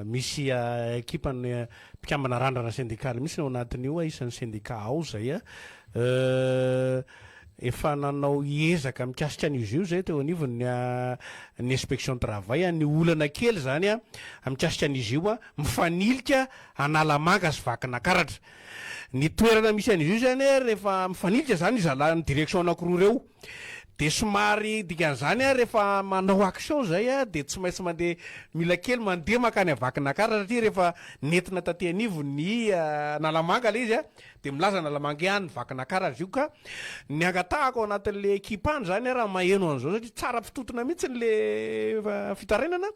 misy ekipany mpikambana randrana syndikaly misy ao anatin'io isan'ny syndicat ao zay efa nanao iezaka mikasika an'izy io zay teo anivony ny inspection travail ny olana kely zany mikasika an'izy io mifanilika Analamanga sy vakina karatra ny toerana misy an'izy io zany rehefa mifanilika zany izy ny direction anankiroa reo de somary dikan'izany rehefa manao action zay de tsy maintsy mandeha mila kely mandeha makany avakina karatra ty rehefa nentina taty anivo ny Analamanga le izy de milaza Analamanga ihany vakina karatra io ka ny angatahako ao anatin'le ekipa any zany raha maheno an'izao satria tsara fitotona mihitsy le fitarenana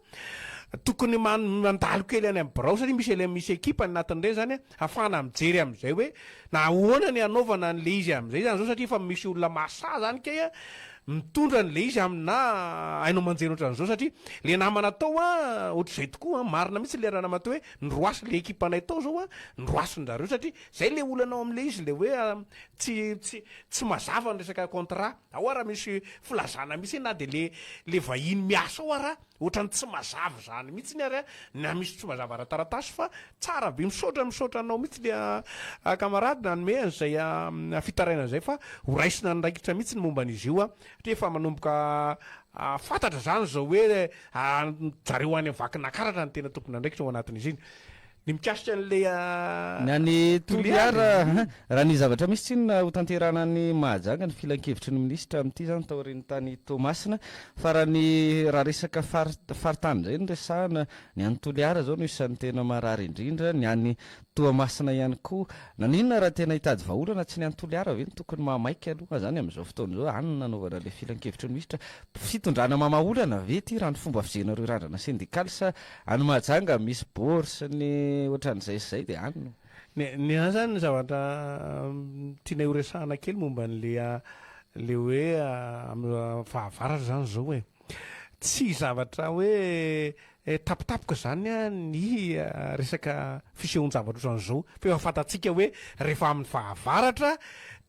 tokony mandalo kely any amin'ny birao satria misy ekipa anatin'ireny zany ahafahana mijery am'izay hoe na ahoana ny anaovana an'le izy am'izay zany zao satria fa misy olona masa zany ke mitondra n'le izy amina hainao manjeny ohatran'izao satria le namana tao ohatr'izay tokoa marina mihitsy le raha nama tao hoe ndroasy le ekipanay tao zao ndroasin-jareo satria zay le olanao am'le izy le hoe tsy mazava ny resaka contrat ao raha misy filazana mihitsy na de le vahiny miasa ao raha ohatrany tsy mazava zany mihitsy ny ary na misy tsy mazava rataratasy fa tsara be misaotra anao mihitsy le kamarady nanome an'izay fitaraina zay fa horaisina nraikitra mihitsy ny momba an'izy io satria efa manomboka fantatra zany zao hoe jareo any vakina karatra ny tena tompony andraikitra ao anatin'izy iny ny mikasika an'le ny any toliara raha ny zavatra misy tsinona ho tanterana ny mahajanga ny filan-kevitry ny minisitra amin'ity zany taoriny tany Tomasina fa raha resaka faritany zay ny resahana ny any toliara zao no isan'ny tena marary indrindra ny any Toamasina ihany koa naninona raha tena hitady vahaolana tsy ny any toliara ve ny tokony mahamaika aloha zany amin'izao fotoana zao any nanaovana le filan-kevitry ny minisitra fitondrana mamaolana ve ty raha ny fomba fijenareo randrana sindikaly sa any mahajanga misy borsa ny ohatran'izay dia any ny any zany ny zavatra tiana horesahana kely momba n'le hoe fahavaratra zany zao hoe tsy zavatra hoe tapitapoka zany ny resaka fisehon-javatra ohatran'izao fa efa fantatsika hoe rehefa amin'ny fahavaratra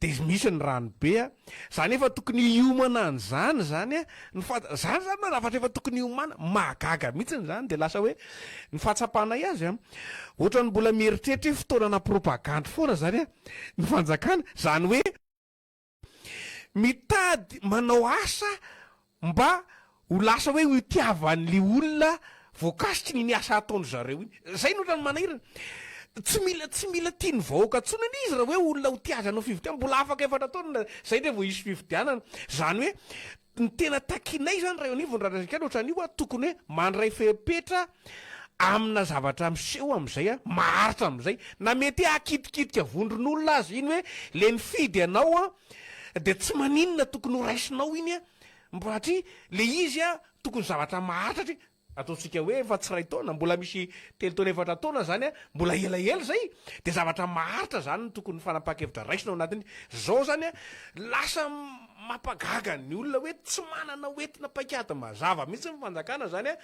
dia misy ny ranobe zany efa tokony hiomana an'izany zany zany na zavatra efa tokony hiomana mahagaga mihitsiny zany dia lasa hoe ny fahatsapana azy ohatra ny mbola mieritreritra hoe fotoanana propagande foana zany ny fanjakana zany hoe mitady manao asa mba ho lasa hoe hitiavan'le olona voakasitry ny asa ataony zareo iny zay no ohatrany manahirana tsy mila tiany vahoaka tsonany izy raha hoe olona ho tiazanao fividianana mbola afaka efatra taona zay dia vao hisy fividianana zany hoe ny tena takinay zany raha eo anivony raha ohatran'io tokony hoe mandray fepetra amina zavatra miseho am'izay maharitra am'izay na mety akitikitika vondron'olona azy iny hoe le ny fidy anao dia tsy maninona tokony ho raisinao iny mbatry le izy tokony zavatra maharitra ataontsika hoe efa tsy ray taona mbola misy telo taona efatra taona zany mbola elaela zay dia zavatra maharitra zany no tokony fanapakevitra raisinao anatiny zao zany lasa mampagaga ny olona hoe tsy manana oentina paikady mazava mihitsy nyfanjakana zany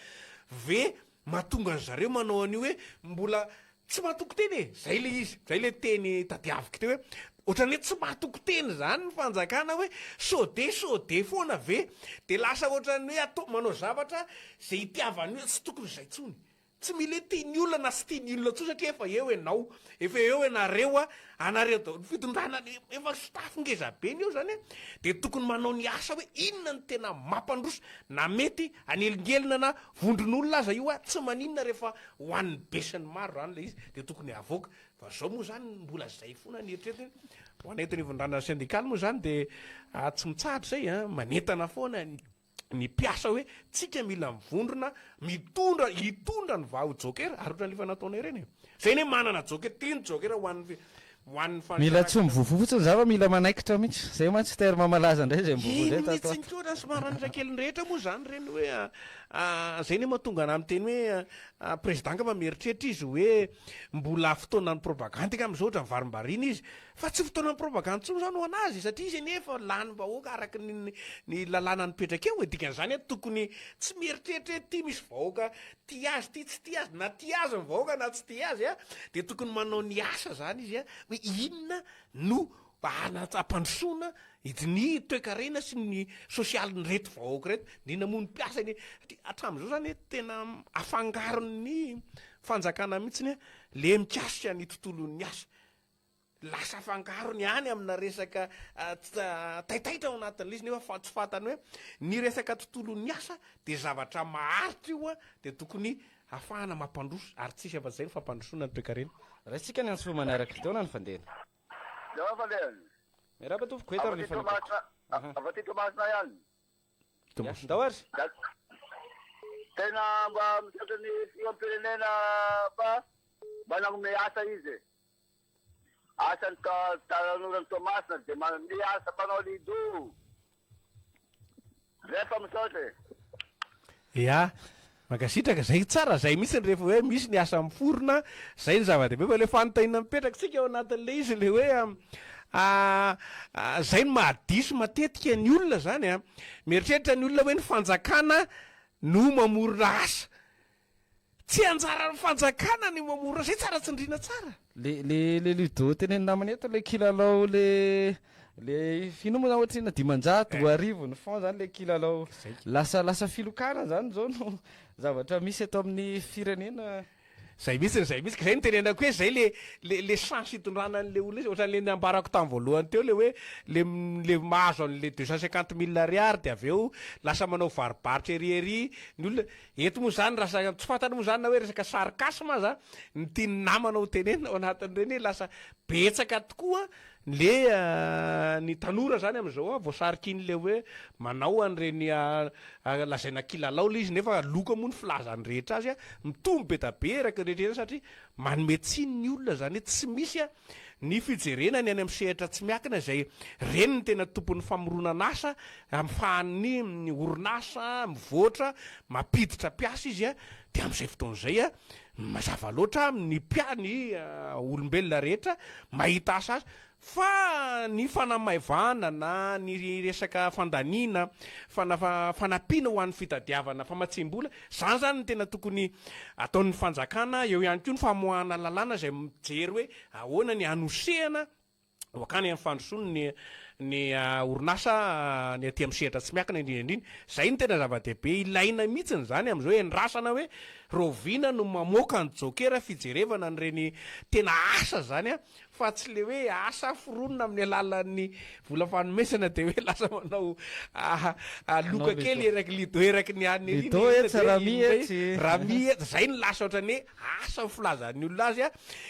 ve mahatonga an zareo manao an'io hoe mbola tsy mahatoko teny zay le izy zay le teny tadiaviko teo hoe ohatrany hoe tsy mahatoko teny zany ny fanjakana hoe sode foana ve dia lasa ohatrany hoe manao zavatra zay hitiavany hoe tsy tokony zay tsony tsy mila tiany olona na tsy tiany olona tso satria efa eo enao efa eo enareo anareo fitondrana efa stafingezabe ny eo zany dia tokony manao ny asa hoe inona ny tena mampandroso na mety anelingelina na vondron'olona aza io tsy maninona rehefa ho an'ny besany maro zany le izy dia tokony avoaka fa zao moa zany mbola zay foana ny eritreretiny ho anetiny vondrana syndikaly moa zany dia tsy mitsahatra zay manentana foana ny mpiasa hoe tsika mila mivondrona hitondra ny vaha ho jokera ary ohatran'le efa nataona ireny zay ne manana jokera tiany jokera hoan'ny mila tsy mivovo fotsiny zava mila manaikitra mihitsy zay ma tsy terme malaza indray zay mivovo zay mihitsy nikoatra somaranitra keliny rehetra moa zany reny hoe zay ne mahatonga ana amin'ny teny hoe président ka mameeritreritra izy hoe mbola fotoanany propagande ka am'izao ohatra mivarimbarina izy fa tsy fotoanany propagande tsony zany ho anazy satria izy nefa lany vahoaka araka ny lalàna nipetraka eo dikan'izany tokony tsy mieritreritra ty misy vahoaka ty azy ty tsy ty azy na ty azy ny vahoaka na tsy ty azy dia tokony manao ny asa zany izy hoe inona no ampandrosoana ny toekarena sy ny sosialy ny reto vahoaka reto nina moa ny mpiasa iny hatramin'izao zany tena afangarony fanjakana mihitsiny le mikasika ny tontolon'ny asa lasa afangarony any amina resaka taitaitra ao anatin'le izy nefa tsy fantany hoe ny resaka tontolon'ny asa dia zavatra maharitra io dia tokony ahafahana mampandroso ary tsisy afa-zay ny fampandrosoana ny toekarena raha tsika ny antso manaraka taona ny fandehana miaraba tompoko eto ary avaty Tomasina ihany ndao ary tena mba misatry ny fiam-pirenena mba nanome asa izy asany tanan'olany Tomasina dia ny asa mpanao lido rehefa misaotra makasitraka zay tsara zay misy ny rehefa hoe misy ny asa miforona zay ny zava-dehibe fa le fanontahina mipetraka tsika eo anatin'le izy le hoe zay ny mahadiso matetika ny olona zany mieritreritra ny olona hoe ny fanjakana no mamorona asa tsy anjara ny fanjakana ny mamorona zay tsara tsindrina tsara le lido teneny namany eto le kilalao le fino moa zany ohatry na dimanjato arivo ny fond zany le kilalao lasa filokana zany zao no zavatra misy eto amin'ny firenena zay mihitsy zay ny tenenako hoe zay le chance hitondrana an'le olona izy ohatran'le nambarako tamin'ny voalohany teo le hoe le mahazo an'le 250 000 ariary de avy eo lasa manao varibaritra ery ny olona eto moa zany rasa tsy fantany moa zany na hoe resaka sarkasma za ny tiany namana ho tenenina ao anatin'ireny lasa betsaka tokoa le ny tanora zany am'izao voasarikiny le hoe manao an'ireny lazaina kilalao le izy nefa loka moa ny filazany rehetra azy mitombo be da be eraky rehetrena satria manome tsiny ny olona zany hoe tsy misy ny fijerena ny any amin'ny sehatra tsy miakina zay reny ny tena tompon'ny famoronana asa am'fahany orinasa mivoatra mampiditra piasa izy de am'izay fotoan'izay mazava loatra ny piany olombelona rehetra mahita asa azy fa ny fanamaivana na ny resaka fandanina fanampiana ho an'ny fitadiavana famatsim-bola zany zany ny tena tokony ataon'ny fanjakana eo ihany koa ny famoahana lalàna zay mijery hoe ahoana ny anosehana wakany amin'ny fandrosony ny orinasa ny aty am'sehatra tsy miakina indrindraindrindra zay ny tena zava-dehibe ilaina mihitsiny zany am'izao endrasana hoe rovina no mamoaka ny jokera fijerevana n'ireny tena asa zany fa tsy le hoe asa foronona amin'ny alalan'ny vola fanomesana de hoe lasa manao loka kely eraky lido eraky ny any rami zay ny lasa ohatrany hoe asa filazan'ny olona azy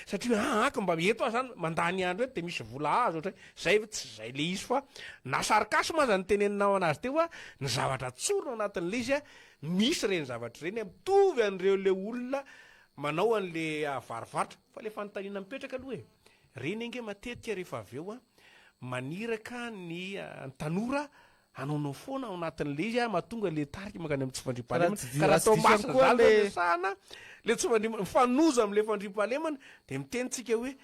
satria ako mba eto zany mandany andro de misy vola azo ohatra zay tsy zay le izy fa na sarkasma aza ny teneninao anazy teo ny zavatra tsoro anatin'le izy misy reny zavatra reny mitovy an'ireo le olona manao an'le varivaritra fa le fanontaniana mipetraka aloha reny inge matetika rehefa avy eo maniraka ny tanora anaonao foana ao anatin'le izy mahatonga le tarika makany amin'ny tsy fandriam-pahalemana ka raha atao masina zany lesana le tsy fanoza am'le fandriam-pahalemana de mitenitsika hoe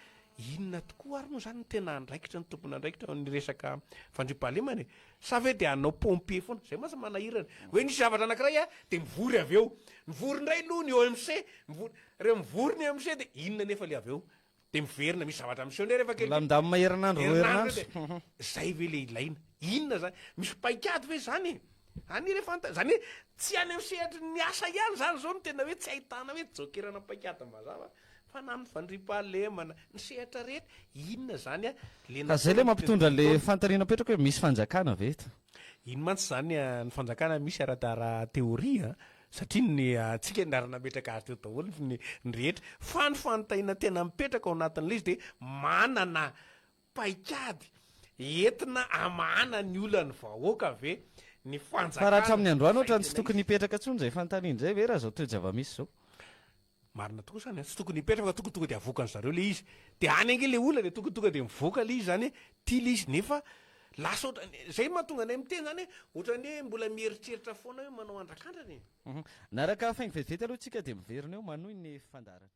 inona tokoa ary moa zany ny tena andraikitra ny tompona andraikitra ny resaka fandriam-pahalemana sa ve de anao pompier foana zay masa manahirana hoe nisy zavatra anankiray de mivory avy eo mivory ndray aloha ny OMC reo mivory ny OMC de inona nefa le avy eo de miverina misy zavatra miseho ndray rehefa kelylamindamy maherinandro zay ve le ilaina inona zany misy paikady ve zany any rehefa zany hoe tsy any amin'ny sehatry ny asa ihany zany zao no tena hoe tsy ahitana hoe jokerana paikady mazava fa na ny fandriam-pahalemana ny sehatra rehetra inona zany zay le mampitondra le fantaniana petraka hoe misy fanjakana ve eto ino mantsy zany ny fanjakana misy aradara teoria satria ny tsika ndarana metraka azy teo daholo ny rehetra fa ny fanontaniana tena mipetraka ao anatin'le izy de manana paikady entina amana ny olany vahoaka ve ny fanjakana fa raha hatramin'ny androany ohatra ny tsy tokony hipetraka tsony zay fanontaniana zay ve raha zao toe-java-misy zao marina tokoa zany tsy tokony hipetraka fa tonga de avoakany zareo le izy de any ange le olona de tonga de mivoaka le izy zany tia le izy nefa lasa ohatrany zay mahatonga anay miteny zany ohatrany hoe mbola mieritreritra foana hoe manao andrakandrany naraka faingo vetivety aloha tsika de miverina eo manohy ny fandarana